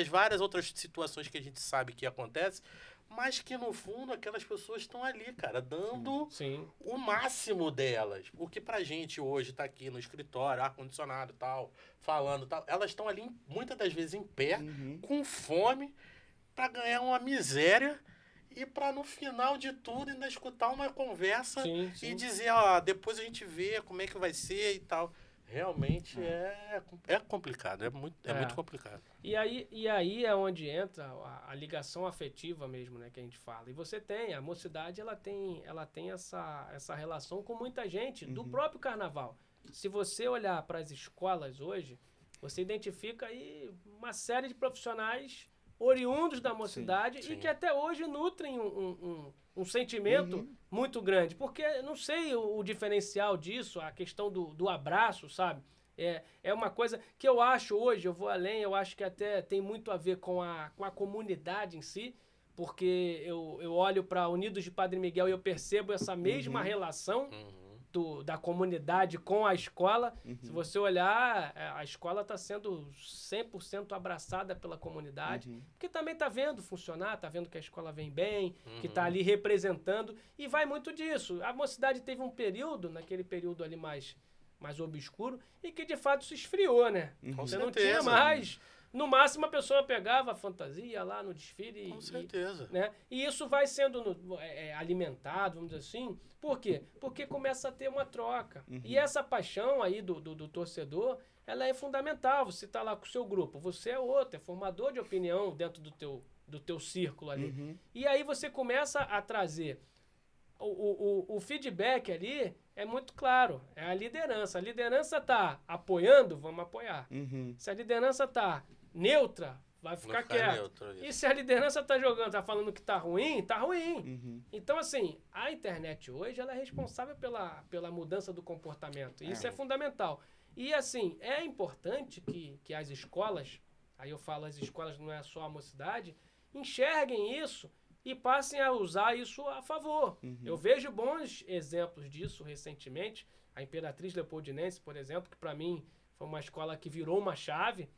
várias outras situações que a gente sabe que acontece, mas que, no fundo, aquelas pessoas estão ali, cara, dando o máximo delas. O que pra gente hoje tá aqui no escritório, ar-condicionado e tal, falando tal, elas estão ali, muitas das vezes, em pé, com fome, pra ganhar uma miséria e pra, no final de tudo, ainda escutar uma conversa e dizer, depois a gente vê como é que vai ser e tal. Realmente é complicado, é muito complicado. E aí é onde entra a ligação afetiva mesmo, né, que a gente fala. E você tem, a Mocidade, ela tem essa relação com muita gente do próprio carnaval. Se você olhar para as escolas hoje, você identifica aí uma série de profissionais oriundos da Mocidade e que até hoje nutrem um sentimento muito grande. Porque não sei o diferencial disso, a questão do abraço, sabe? É uma coisa que eu acho hoje, eu vou além, eu acho que até tem muito a ver com a comunidade em si, porque eu olho para Unidos de Padre Miguel e eu percebo essa mesma relação da comunidade com a escola. Se você olhar, a escola está sendo 100% abraçada pela comunidade, porque também está vendo funcionar, está vendo que a escola vem bem, que está ali representando, e vai muito disso. A Mocidade teve um período, naquele período ali mais obscuro, e que de fato se esfriou, né? Você não tinha mais... No máximo, a pessoa pegava a fantasia lá no desfile. Com certeza. Né? E isso vai sendo alimentado, vamos dizer assim. Por quê? Porque começa a ter uma troca. E essa paixão aí do torcedor, ela é fundamental. Você está lá com o seu grupo, você é outro, é formador de opinião dentro do teu círculo ali. E aí você começa a trazer... O feedback ali é muito claro, é a liderança. A liderança está apoiando, vamos apoiar. Se a liderança está neutra, vai ficar quieto. E se a liderança está jogando, está falando que está ruim, está ruim. Então, assim, a internet hoje ela é responsável pela mudança do comportamento. E isso é fundamental. E, assim, é importante que as escolas, aí eu falo as escolas, não é só a Mocidade, enxerguem isso e passem a usar isso a favor. Eu vejo bons exemplos disso recentemente. A Imperatriz Leopoldinense, por exemplo, que para mim foi uma escola que virou uma chave.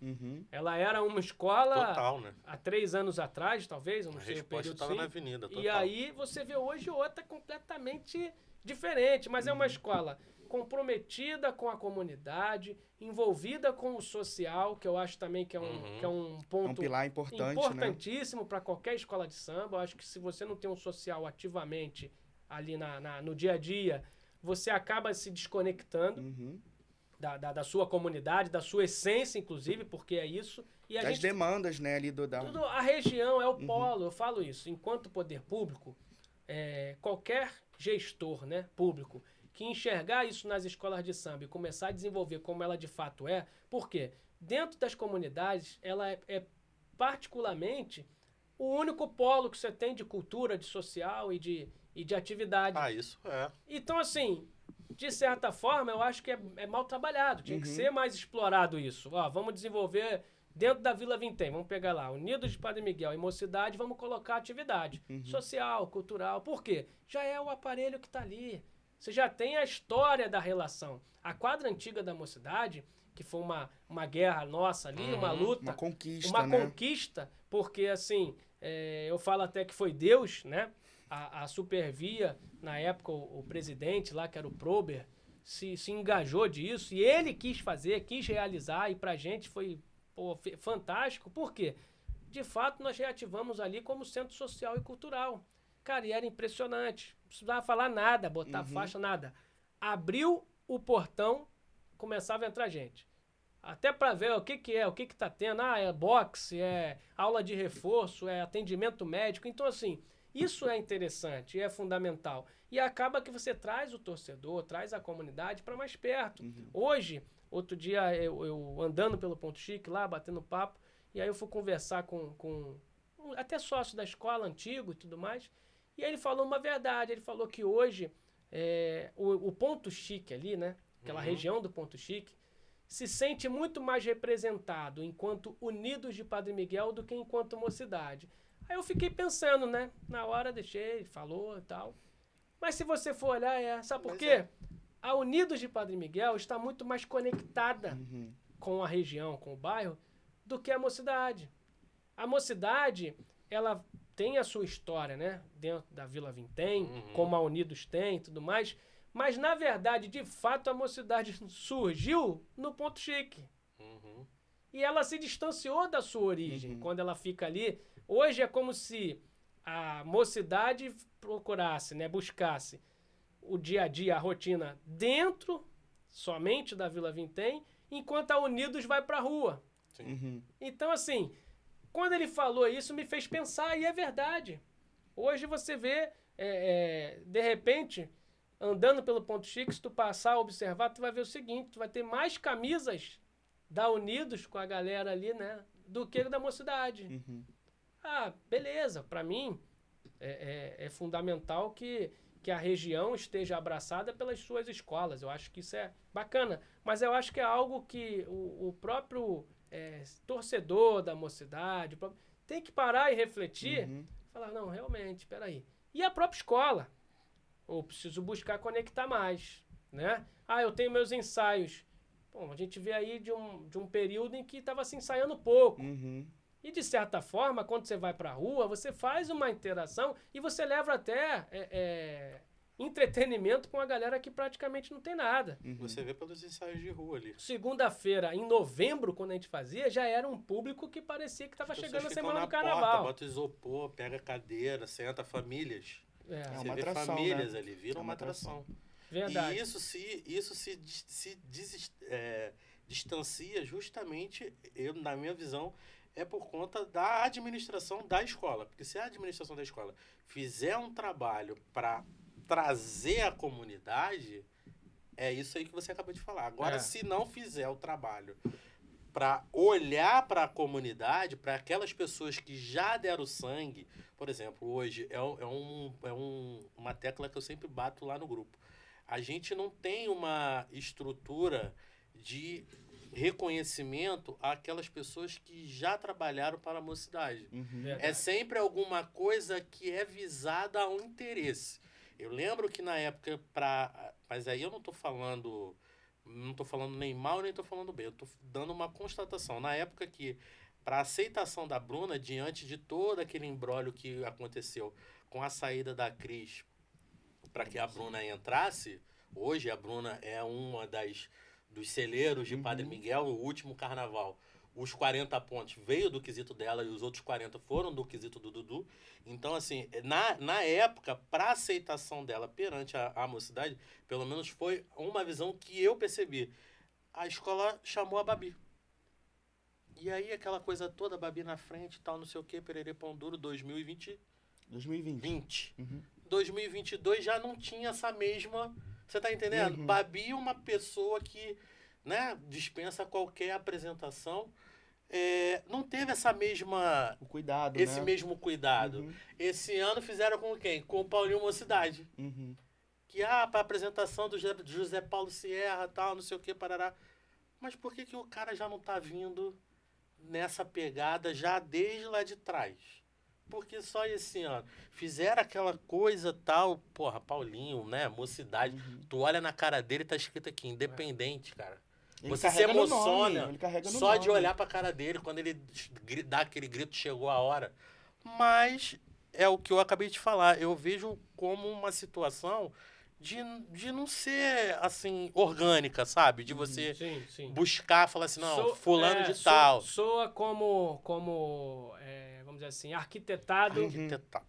Ela era uma escola total, né? Há 3 anos atrás, talvez, eu não sei o período estava na avenida, total. E aí você vê hoje outra completamente diferente, mas é uma escola comprometida com a comunidade, envolvida com o social, que eu acho também que é um ponto um pilar importantíssimo, né? Para qualquer escola de samba. Eu acho que se você não tem um social ativamente ali no dia a dia, você acaba se desconectando da sua comunidade, da sua essência, inclusive, porque é isso. E as demandas, né, ali a região é o polo, eu falo isso. Enquanto poder público, qualquer gestor, né, público, que enxergar isso nas escolas de samba e começar a desenvolver como ela de fato é, por quê? Dentro das comunidades, ela é particularmente o único polo que você tem de cultura, de social e e de atividade. Isso é. Então, assim, de certa forma, eu acho que é mal trabalhado. Tinha que ser mais explorado isso. Ó, vamos desenvolver dentro da Vila Vintém. Vamos pegar lá, Unidos de Padre Miguel e Mocidade, vamos colocar atividade social, cultural. Por quê? Já é o aparelho que está ali. Você já tem a história da relação. A quadra antiga da Mocidade, que foi uma guerra nossa ali, uma luta. Uma conquista, Uma conquista, porque, assim, eu falo até que foi Deus, né? A Supervia, na época, o presidente lá, que era o Prober, se engajou disso e ele quis fazer, quis realizar, e pra gente foi fantástico. Por quê? De fato, nós reativamos ali como centro social e cultural. Cara, e era impressionante. Não precisava falar nada, botar faixa, nada. Abriu o portão, começava a entrar gente. Até para ver o que tá tendo. É boxe, é aula de reforço, é atendimento médico. Então, assim, isso é interessante, é fundamental. E acaba que você traz o torcedor, traz a comunidade para mais perto. Hoje, outro dia, eu andando pelo Ponto Chique lá, batendo papo, e aí eu fui conversar com até sócio da escola, antigo e tudo mais, e aí ele falou uma verdade. Ele falou que hoje o Ponto Chique ali, né, aquela região do Ponto Chique, se sente muito mais representado enquanto Unidos de Padre Miguel do que enquanto Mocidade. Aí eu fiquei pensando, né? Na hora deixei, falou e tal. Mas se você for olhar, sabe por quê? A Unidos de Padre Miguel está muito mais conectada com a região, com o bairro, do que a Mocidade. A Mocidade, ela tem a sua história, né? Dentro da Vila Vintém, como a Unidos tem e tudo mais. Mas, na verdade, de fato, a Mocidade surgiu no Ponto Chique. E ela se distanciou da sua origem, quando ela fica ali. Hoje é como se a Mocidade procurasse, né, buscasse o dia a dia, a rotina dentro somente da Vila Vintém, enquanto a Unidos vai para a rua. Então, assim, quando ele falou isso, me fez pensar, e é verdade. Hoje você vê, de repente, andando pelo Ponto Chique, se tu passar a observar, tu vai ver o seguinte, tu vai ter mais camisas da Unidos com a galera ali, né, do que da Mocidade. Beleza, para mim é fundamental que a região esteja abraçada pelas suas escolas. Eu acho que isso é bacana, mas eu acho que é algo que o próprio torcedor da Mocidade tem que parar e refletir, falar, não, realmente, espera aí. E a própria escola, eu preciso buscar conectar mais, né? Eu tenho meus ensaios. Bom, a gente vê aí de um período em que estava se ensaiando pouco. E, de certa forma, quando você vai para a rua, você faz uma interação e você leva até entretenimento com a galera que praticamente não tem nada. Você vê pelos ensaios de rua ali. Segunda-feira, em novembro, quando a gente fazia, já era um público que parecia que estava chegando a semana do Carnaval. Bota isopor, pega cadeira, senta famílias. Você uma vê atração, famílias, né? ali, vira uma atração. Verdade. E isso se distancia justamente, na minha visão, é por conta da administração da escola. Porque se a administração da escola fizer um trabalho para trazer a comunidade, é isso aí que você acabou de falar. Agora, se não fizer o trabalho para olhar para a comunidade, para aquelas pessoas que já deram sangue, por exemplo, hoje uma tecla que eu sempre bato lá no grupo. A gente não tem uma estrutura de reconhecimento àquelas pessoas que já trabalharam para a Mocidade. É sempre alguma coisa que é visada a um interesse. Eu lembro que na época, mas aí eu não estou falando nem mal, nem estou falando bem, eu estou dando uma constatação. Na época que, para a aceitação da Bruna, diante de todo aquele imbróglio que aconteceu com a saída da Cris, para que a Bruna entrasse, hoje a Bruna é uma dos celeiros de Padre Miguel, o último carnaval. Os 40 pontos veio do quesito dela e os outros 40 foram do quesito do Dudu. Então, assim, na época, para aceitação dela perante a Mocidade, pelo menos foi uma visão que eu percebi. A escola chamou a Babi. E aí, aquela coisa toda, a Babi na frente, tal, não sei o quê, Pererê Pão Duro, 2020. 2022 já não tinha essa mesma... Você tá entendendo? Babi é uma pessoa que, né, dispensa qualquer apresentação. não teve essa mesma... O cuidado, esse né? mesmo cuidado. Uhum. Esse ano fizeram com quem? Com o Paulinho Mocidade. Uhum. Que, para apresentação do José Paulo Sierra, tal, não sei o que, parará. Mas por que o cara já não tá vindo nessa pegada já desde lá de trás? Porque só esse ano. Fizeram aquela coisa tal, porra, Paulinho, né, Mocidade. Tu olha na cara dele, tá escrito aqui, independente, cara. Ele Você se carrega no emociona nome, ele carrega no só de nome. olhar pra cara dele quando ele dá aquele grito, chegou a hora. Mas é o que eu acabei de falar. Eu vejo como uma situação de não ser, assim, orgânica, sabe? De você Sim. buscar, falar assim, não, fulano de tal. Soa como vamos dizer assim, arquitetado. Arquitetado.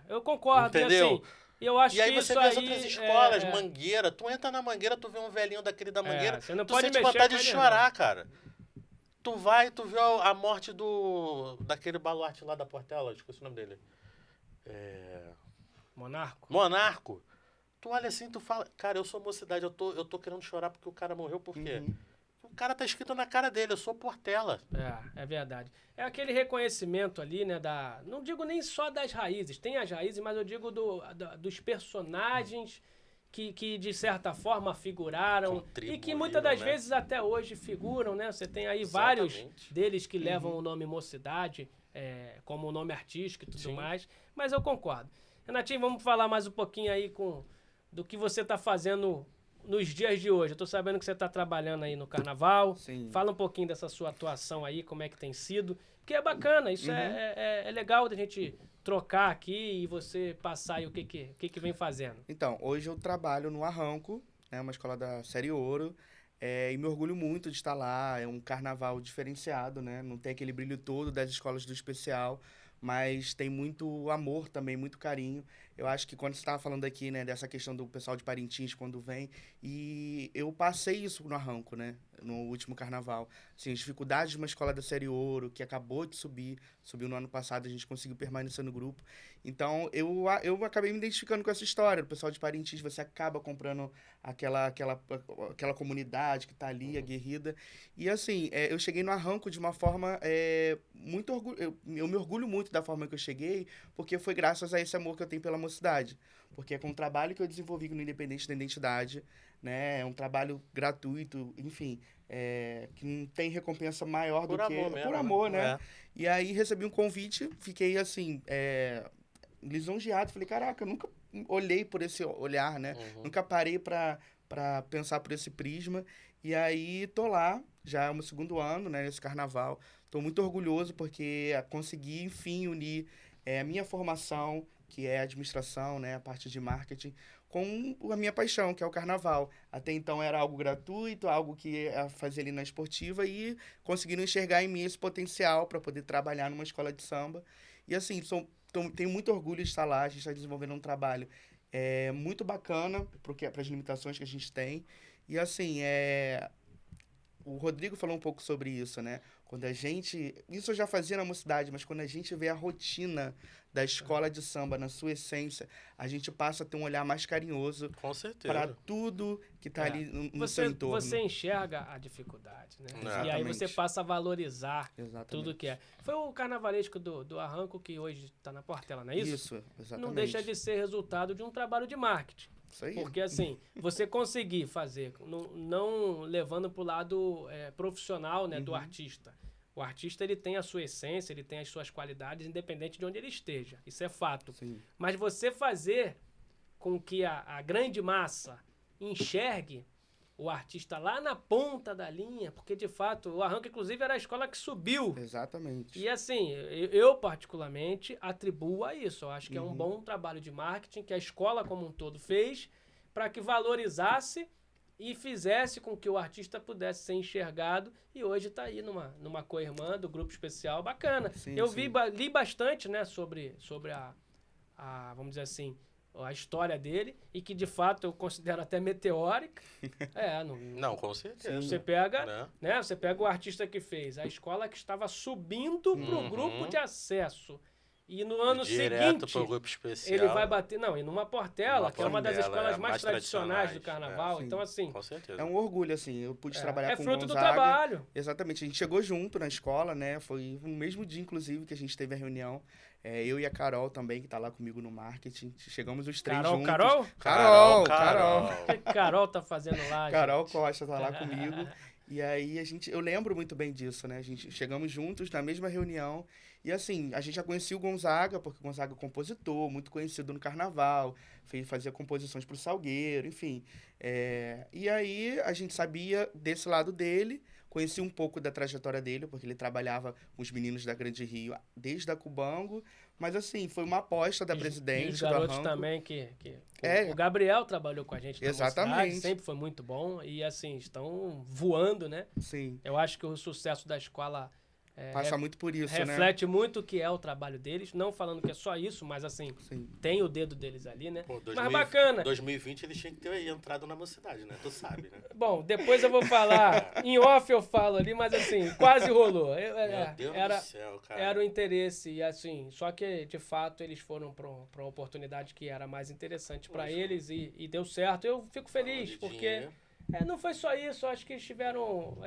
Eu concordo. Entendeu? E, assim, eu acho E aí que você isso vê as aí, outras escolas, Mangueira. Tu entra na Mangueira, tu vê um velhinho daquele da Mangueira, você não tu pode sente mexer vontade com de ele, chorar, não. cara. Tu vê a morte daquele baluarte lá da Portela, esqueci o nome dele. Monarco. Tu olha assim, tu fala, cara, eu sou Mocidade, eu tô querendo chorar porque o cara morreu, por quê? Uhum. O cara tá escrito na cara dele, eu sou Portela. É verdade. É aquele reconhecimento ali, né, não digo nem só das raízes, tem as raízes, mas eu digo dos personagens que de certa forma figuraram e que muitas das vezes até hoje figuram, né? Você tem aí vários deles que levam o nome Mocidade, como o nome artístico e tudo mais, mas eu concordo. Renatinho, vamos falar mais um pouquinho aí do que você está fazendo nos dias de hoje. Eu tô sabendo que você está trabalhando aí no Carnaval. Sim. Fala um pouquinho dessa sua atuação aí, como é que tem sido. Porque é bacana, isso é legal da gente trocar aqui e você passar aí o que vem fazendo. Então, hoje eu trabalho no Arranco, né, uma escola da Série Ouro, e me orgulho muito de estar lá. É um carnaval diferenciado, né? Não tem aquele brilho todo das escolas do especial, mas tem muito amor também, muito carinho. Eu acho que quando você estava falando aqui, né, dessa questão do pessoal de Parintins quando vem, e eu passei isso no Arranco, né, no último carnaval. Assim, as dificuldades de uma escola da Série Ouro, que acabou de subiu no ano passado, a gente conseguiu permanecer no grupo. Então, eu acabei me identificando com essa história. O pessoal de Parintins, você acaba comprando aquela comunidade que está ali, aguerrida. E, assim, eu cheguei no Arranco de uma forma muito eu me orgulho muito da forma que eu cheguei, porque foi graças a esse amor que eu tenho pela Mocidade. Porque é com o trabalho que eu desenvolvi no Independente da Identidade, né? É um trabalho gratuito, enfim, que não tem recompensa maior do que... Por amor, né? E aí recebi um convite, fiquei assim, lisonjeado. Falei, caraca, eu nunca olhei por esse olhar, né? Nunca parei para pensar por esse prisma. E aí tô lá, já é o meu segundo ano, né, nesse carnaval. Tô muito orgulhoso porque consegui, enfim, unir a minha formação, que é a administração, né, a parte de marketing, com a minha paixão, que é o carnaval. Até então era algo gratuito, algo que ia fazer ali na esportiva, e conseguiram enxergar em mim esse potencial para poder trabalhar numa escola de samba. E assim, tenho muito orgulho de estar lá. A gente está desenvolvendo um trabalho muito bacana para as limitações que a gente tem. E assim, o Rodrigo falou um pouco sobre isso, né? Quando a gente... Isso eu já fazia na Mocidade, mas quando a gente vê a rotina da escola de samba na sua essência, a gente passa a ter um olhar mais carinhoso para tudo que está ali no seu entorno. Você enxerga a dificuldade, né? Exatamente. E aí você passa a valorizar tudo que é. Foi o carnavalesco do Arranco que hoje está na Portela, não é isso? Isso, exatamente. Não deixa de ser resultado de um trabalho de marketing. Isso aí. Porque, assim, você conseguir fazer, não levando para o lado profissional, né, do artista. O artista, ele tem a sua essência, ele tem as suas qualidades, independente de onde ele esteja. Isso é fato. Sim. Mas você fazer com que a grande massa enxergue o artista lá na ponta da linha, porque, de fato, o Arranco, inclusive, era a escola que subiu. Exatamente. E, assim, eu particularmente atribuo a isso. Eu acho que é um bom trabalho de marketing que a escola como um todo fez para que valorizasse e fizesse com que o artista pudesse ser enxergado, e hoje está aí numa co-irmã do grupo especial bacana. Sim, eu sim. li bastante, né, sobre a, vamos dizer assim, a história dele, e que de fato eu considero até meteórica. Não, com certeza. Você pega, né, você pega o artista que fez a escola que estava subindo para o grupo de acesso. E no ano direto seguinte, pro grupo especial. ele vai bater... Não, e numa Portela, que é uma das escolas mais tradicionais tradicionais do carnaval. Então, assim... Com certeza. É um orgulho, assim. Eu pude trabalhar com o fruto Gonzaga. do trabalho. Exatamente. A gente chegou junto na escola, né? Foi no mesmo dia, inclusive, que a gente teve a reunião. Eu e a Carol também, que tá lá comigo no marketing. Chegamos os três juntos. Carol? Carol! O que Carol tá fazendo lá, Carol Costa tá lá comigo. E aí, eu lembro muito bem disso, né? A gente chegamos juntos na mesma reunião. E assim, a gente já conhecia o Gonzaga, porque o Gonzaga é compositor, muito conhecido no carnaval, fazia composições pro Salgueiro, enfim. E aí, a gente sabia desse lado dele, conhecia um pouco da trajetória dele, porque ele trabalhava com os meninos da Grande Rio desde a Cubango. Mas assim, foi uma aposta da presidente. E os garotos do também, o Gabriel trabalhou com a gente na Exatamente. Mocidade, sempre foi muito bom. E assim, estão voando, né? Sim. Eu acho que o sucesso da escola passa muito por isso, reflete muito o que é o trabalho deles. Não falando que é só isso, mas assim, tem o dedo deles ali, né? Mas bacana. 2020 eles tinham que ter entrado na Mocidade, né? Tu sabe, né? Bom, depois eu vou falar, em off eu falo ali, mas assim, quase rolou. Meu Deus do céu, cara. Era o interesse, e assim, só que de fato eles foram para uma oportunidade que era mais interessante para eles e deu certo. Eu fico feliz, porque... não foi só isso, acho que eles tiveram...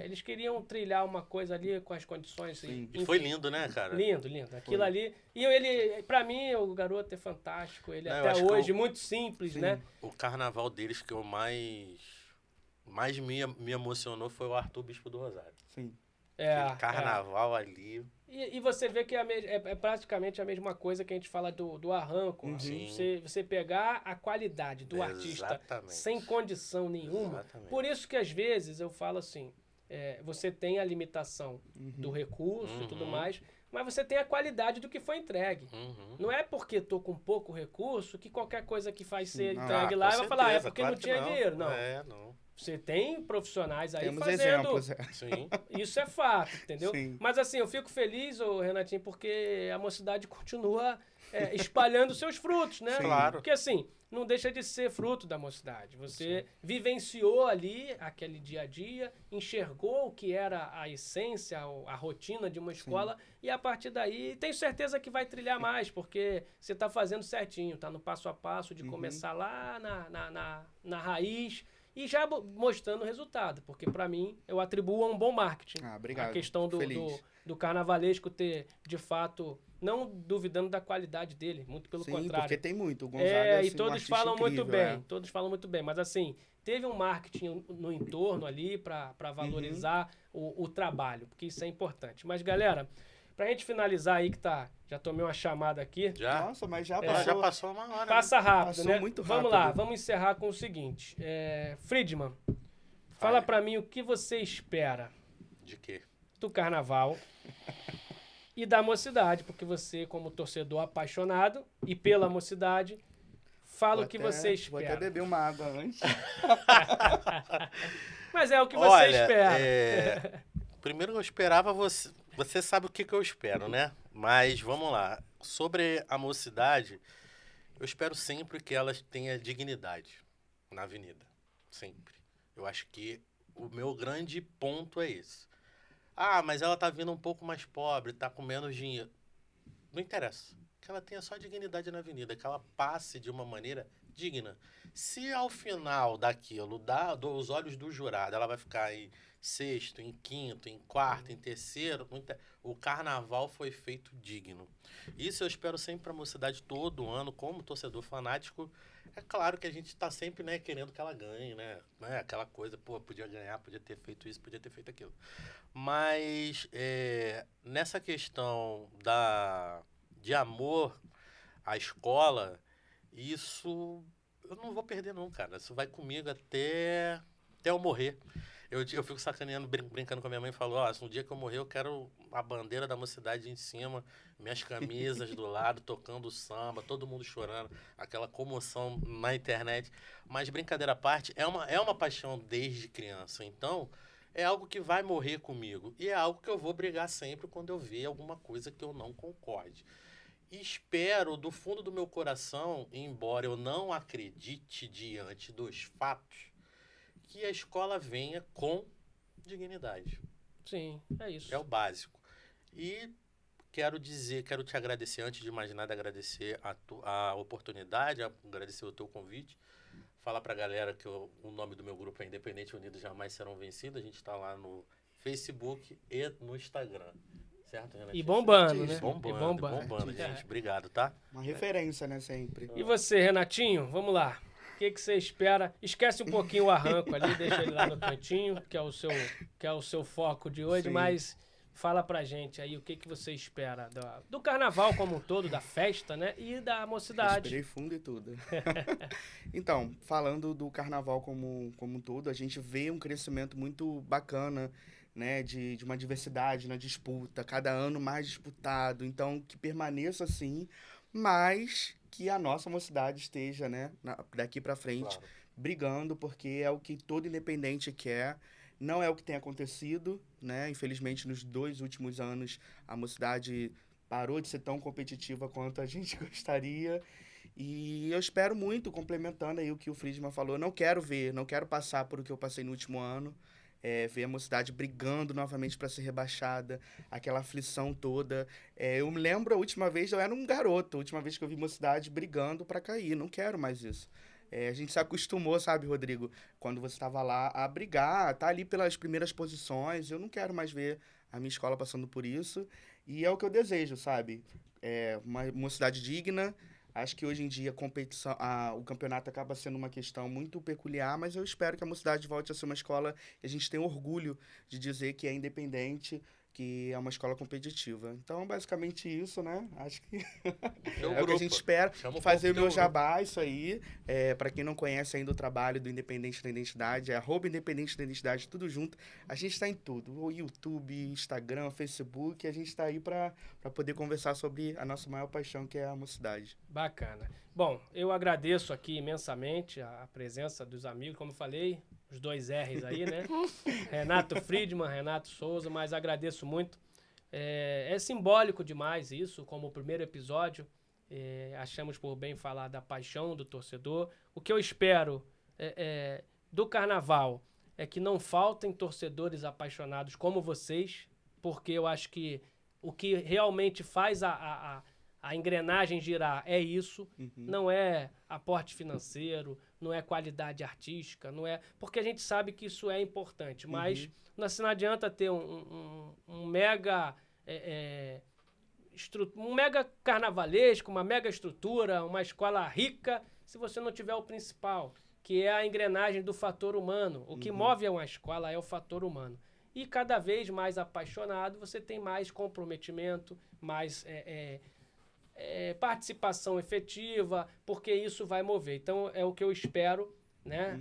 eles queriam trilhar uma coisa ali com as condições... Sim. E foi lindo, né, cara? Lindo. Aquilo ali... E ele, pra mim, o garoto é fantástico. Ele até hoje, muito simples, né? O carnaval deles que eu mais me emocionou foi o Arthur Bispo do Rosário. Sim. Aquele carnaval ali... E você vê que é praticamente a mesma coisa que a gente fala do arranco. Você pegar a qualidade do artista sem condição nenhuma. Exatamente. Por isso que às vezes eu falo assim, você tem a limitação do recurso e tudo mais, mas você tem a qualidade do que foi entregue. Não é porque estou com pouco recurso que qualquer coisa que faz ser entregue lá vai falar, é porque não tinha dinheiro. Não. Não. Você tem profissionais aí Temos fazendo... exemplos. Sim. Isso é fato, entendeu? Sim. Mas assim, eu fico feliz, Renatinho, porque a Mocidade continua espalhando seus frutos, né? Claro. Porque assim, não deixa de ser fruto da Mocidade. Você vivenciou ali aquele dia a dia, enxergou o que era a essência, a rotina de uma escola, e a partir daí, tenho certeza que vai trilhar mais, porque você está fazendo certinho, está no passo a passo de começar lá na raiz, e já mostrando o resultado, porque para mim eu atribuo a um bom marketing. Obrigado. A questão do carnavalesco ter, de fato, não duvidando da qualidade dele, muito pelo contrário. Sim, porque tem muito. O Gonzaga assim, e todos falam incrível, muito bem, todos falam muito bem, mas assim, teve um marketing no entorno ali para valorizar o trabalho, porque isso é importante. Mas galera, pra gente finalizar aí que já tomei uma chamada aqui. Já? Nossa, mas já passou uma hora. Passa rápido, passou né? Muito rápido. Vamos lá, vamos encerrar com o seguinte. Friedman, fala pra mim o que você espera. De quê? Do carnaval e da Mocidade, porque você, como torcedor apaixonado e pela Mocidade, fala o que você espera. Vou até beber uma água antes. Mas é o que você espera. Primeiro eu esperava você... Você sabe o que eu espero, né? Mas vamos lá. Sobre a Mocidade, eu espero sempre que elas tenham dignidade na avenida. Sempre. Eu acho que o meu grande ponto é esse. Mas ela tá vindo um pouco mais pobre, tá com menos dinheiro. Não interessa. Que ela tenha só dignidade na avenida, que ela passe de uma maneira digna. Se ao final daquilo, dos olhos do jurado, ela vai ficar em sexto, em quinto, em quarto, em terceiro, o carnaval foi feito digno. Isso eu espero sempre para a Mocidade todo ano, como torcedor fanático. É claro que a gente está sempre, né, querendo que ela ganhe, né? Aquela coisa, podia ganhar, podia ter feito isso, podia ter feito aquilo. Mas nessa questão de amor à escola, isso eu não vou perder não, cara. Isso vai comigo até eu morrer. Eu fico sacaneando, brincando com a minha mãe e falo, no dia que eu morrer eu quero a bandeira da Mocidade em cima, minhas camisas do lado, tocando samba, todo mundo chorando, aquela comoção na internet. Mas brincadeira à parte, é uma paixão desde criança. Então, é algo que vai morrer comigo. E é algo que eu vou brigar sempre quando eu ver alguma coisa que eu não concorde. E espero, do fundo do meu coração, embora eu não acredite diante dos fatos, que a escola venha com dignidade. Sim, é isso. É o básico. E quero te agradecer, antes de mais nada, agradecer a oportunidade, agradecer o teu convite. Falar pra galera que o nome do meu grupo é Independente Unidos Jamais Serão Vencidos. A gente está lá no Facebook e no Instagram. Certo, Renatinho? E bombando, né? Bombando, gente. Obrigado, tá? Uma referência, né, sempre. E você, Renatinho? Vamos lá. O que você espera? Esquece um pouquinho o arranco ali, deixa ele lá no cantinho, que é o seu foco de hoje, Sim. mas fala pra gente aí o que você espera do carnaval como um todo, da festa, né? E da mocidade. Respirei fundo e tudo. Então, falando do carnaval como um todo, a gente vê um crescimento muito bacana, né, de uma diversidade na disputa, cada ano mais disputado, então que permaneça assim, mas que a nossa mocidade esteja, né, daqui para frente, Claro. brigando, porque é o que todo independente quer, não é o que tem acontecido, né, infelizmente nos 2 últimos anos a mocidade parou de ser tão competitiva quanto a gente gostaria, e eu espero muito, complementando aí o que o Friedman falou, não quero passar por o que eu passei no último ano, ver a mocidade brigando novamente para ser rebaixada, aquela aflição toda. Eu me lembro, a última vez eu era um garoto, a última vez que eu vi mocidade brigando para cair, não quero mais isso. A gente se acostumou, sabe, Rodrigo, quando você estava lá a brigar, tá ali pelas primeiras posições, eu não quero mais ver a minha escola passando por isso, e é o que eu desejo, sabe? Uma mocidade digna. Acho que hoje em dia o campeonato acaba sendo uma questão muito peculiar, mas eu espero que a mocidade volte a ser uma escola que a gente tenha orgulho de dizer que é independente, que é uma escola competitiva. Então, basicamente isso, né? Acho que é o que a gente espera. Fazer o meu jabá, isso aí. Para quem não conhece ainda o trabalho do Independente da Identidade, é @Independente da Identidade, tudo junto. A gente está em tudo. O YouTube, Instagram, Facebook. A gente está aí para poder conversar sobre a nossa maior paixão, que é a mocidade. Bacana. Bom, eu agradeço aqui imensamente a presença dos amigos, como eu falei, os 2 R's aí, né? Renato Friedman, Renato Souza, mas agradeço muito. É simbólico demais isso, como o primeiro episódio. Achamos por bem falar da paixão do torcedor. O que eu espero do carnaval é que não faltem torcedores apaixonados como vocês, porque eu acho que o que realmente faz a engrenagem girar é isso, não é aporte financeiro, não é qualidade artística, não é... Porque a gente sabe que isso é importante, mas não adianta ter um mega carnavalesco, uma mega estrutura, uma escola rica, se você não tiver o principal, que é a engrenagem do fator humano. O que move uma escola é o fator humano. E cada vez mais apaixonado, você tem mais comprometimento, mais... participação efetiva, porque isso vai mover. Então, é o que eu espero, né,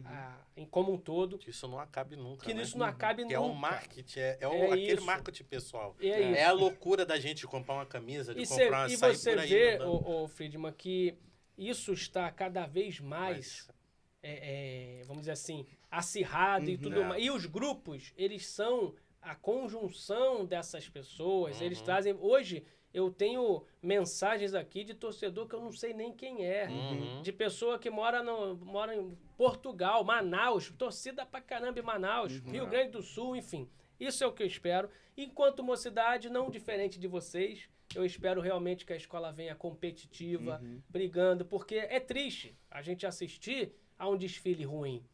como um todo. Que isso não acabe nunca, Que né? isso não acabe nunca. É um marketing, aquele isso. marketing pessoal. É a loucura da gente comprar uma camisa, de comprar uma e sair você por aí. vê, Friedman, que isso está cada vez mais, vamos dizer assim, acirrado e tudo mais. E os grupos, eles são a conjunção dessas pessoas. Eles trazem... Hoje... Eu tenho mensagens aqui de torcedor que eu não sei nem quem é. De pessoa que mora em Portugal, Manaus, torcida pra caramba em Manaus, Rio Grande do Sul, enfim. Isso é o que eu espero. Enquanto mocidade, não diferente de vocês, eu espero realmente que a escola venha competitiva, brigando, porque é triste a gente assistir a um desfile ruim.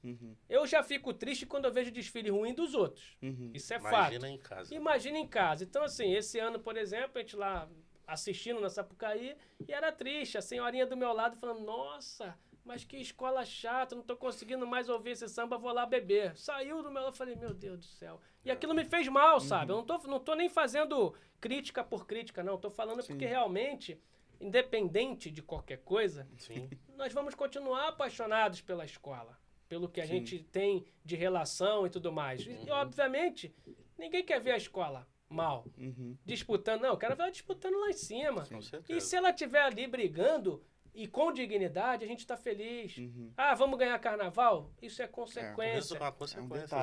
Eu já fico triste quando eu vejo desfile ruim dos outros. Isso é fato. Imagina em casa. Imagina em casa. Então, assim, esse ano, por exemplo, a gente lá assistindo na Sapucaí, e era triste. A senhorinha do meu lado falando, nossa, mas que escola chata, não tô conseguindo mais ouvir esse samba, vou lá beber. Saiu do meu lado, eu falei, meu Deus do céu. E aquilo me fez mal, sabe? Eu não tô nem fazendo crítica por crítica, não. Tô falando porque realmente... Independente de qualquer coisa, nós vamos continuar apaixonados pela escola, pelo que a gente tem de relação e tudo mais. E, obviamente, ninguém quer ver a escola mal, disputando. Não, eu quero ver ela disputando lá em cima. E se ela estiver ali brigando e com dignidade, a gente está feliz. Vamos ganhar carnaval? Isso é consequência.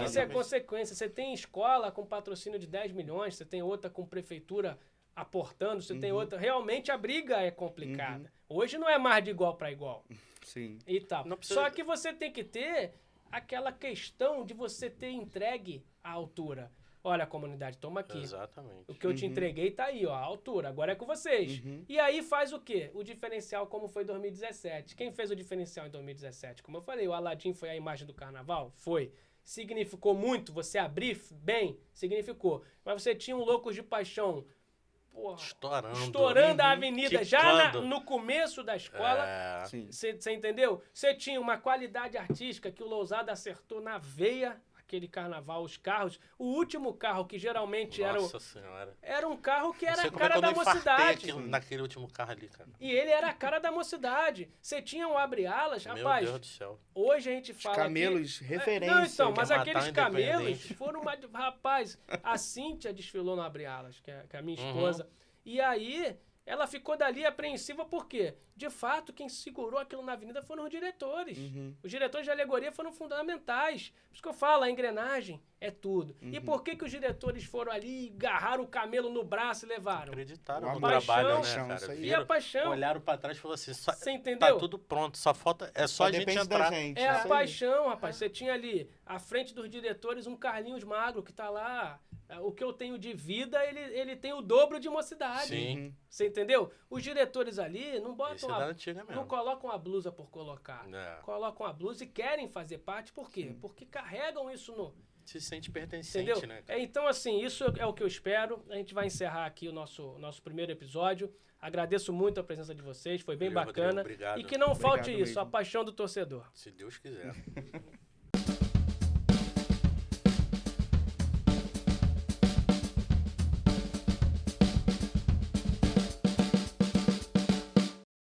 Isso é consequência. Você tem escola com patrocínio de 10 milhões, você tem outra com prefeitura aportando, você tem outra... Realmente a briga é complicada. Hoje não é mais de igual para igual. Sim. E tal. Só que você tem que ter aquela questão de você ter entregue à altura. olha, comunidade, toma aqui. Exatamente. O que eu te entreguei tá aí, ó, a altura, agora é com vocês. E aí faz o quê? O diferencial como foi em 2017. Quem fez o diferencial em 2017? Como eu falei, o Aladim foi a imagem do carnaval? Foi. Significou muito você abrir bem? Significou. Mas você tinha um Loucos de Paixão, porra, estourando a avenida, já no começo da escola. Você entendeu? Você tinha uma qualidade artística que o Lousada acertou na veia, aquele carnaval, os carros. O último carro, que geralmente era um carro que era a cara da mocidade. Naquele último carro ali, cara. E ele era a cara da mocidade. Você tinha um abre-alas, rapaz. Meu Deus do céu. Hoje a gente fala. Os camelos, aqui, referência. Não, então, mas aqueles camelos foram uma. Rapaz, a Cíntia desfilou no abre-alas, que é a minha esposa. E aí, ela ficou dali apreensiva, por quê? De fato, quem segurou aquilo na avenida foram os diretores. Os diretores de alegoria foram fundamentais. Por isso que eu falo, a engrenagem é tudo. E por que os diretores foram ali, agarraram o camelo no braço e levaram? Acreditaram no trabalho, né, cara? E a paixão. Olharam pra trás e falaram assim, você entendeu? Tá tudo pronto, só falta, só a gente entrar. É a paixão, rapaz. Você tinha ali, à frente dos diretores, um Carlinhos Magro, que tá lá. O que eu tenho de vida, ele tem o dobro de mocidade. Sim. Você entendeu? Os diretores ali não botam não colocam a blusa por colocar. Colocam a blusa e querem fazer parte. Por quê? Porque carregam isso no... Se sente pertencente, entendeu? né? Então, assim, isso é o que eu espero. A gente vai encerrar aqui o nosso primeiro episódio. Agradeço muito a presença de vocês. Foi bem bacana. Rodrigo, obrigado. E que não falte isso, a paixão do torcedor. Se Deus quiser.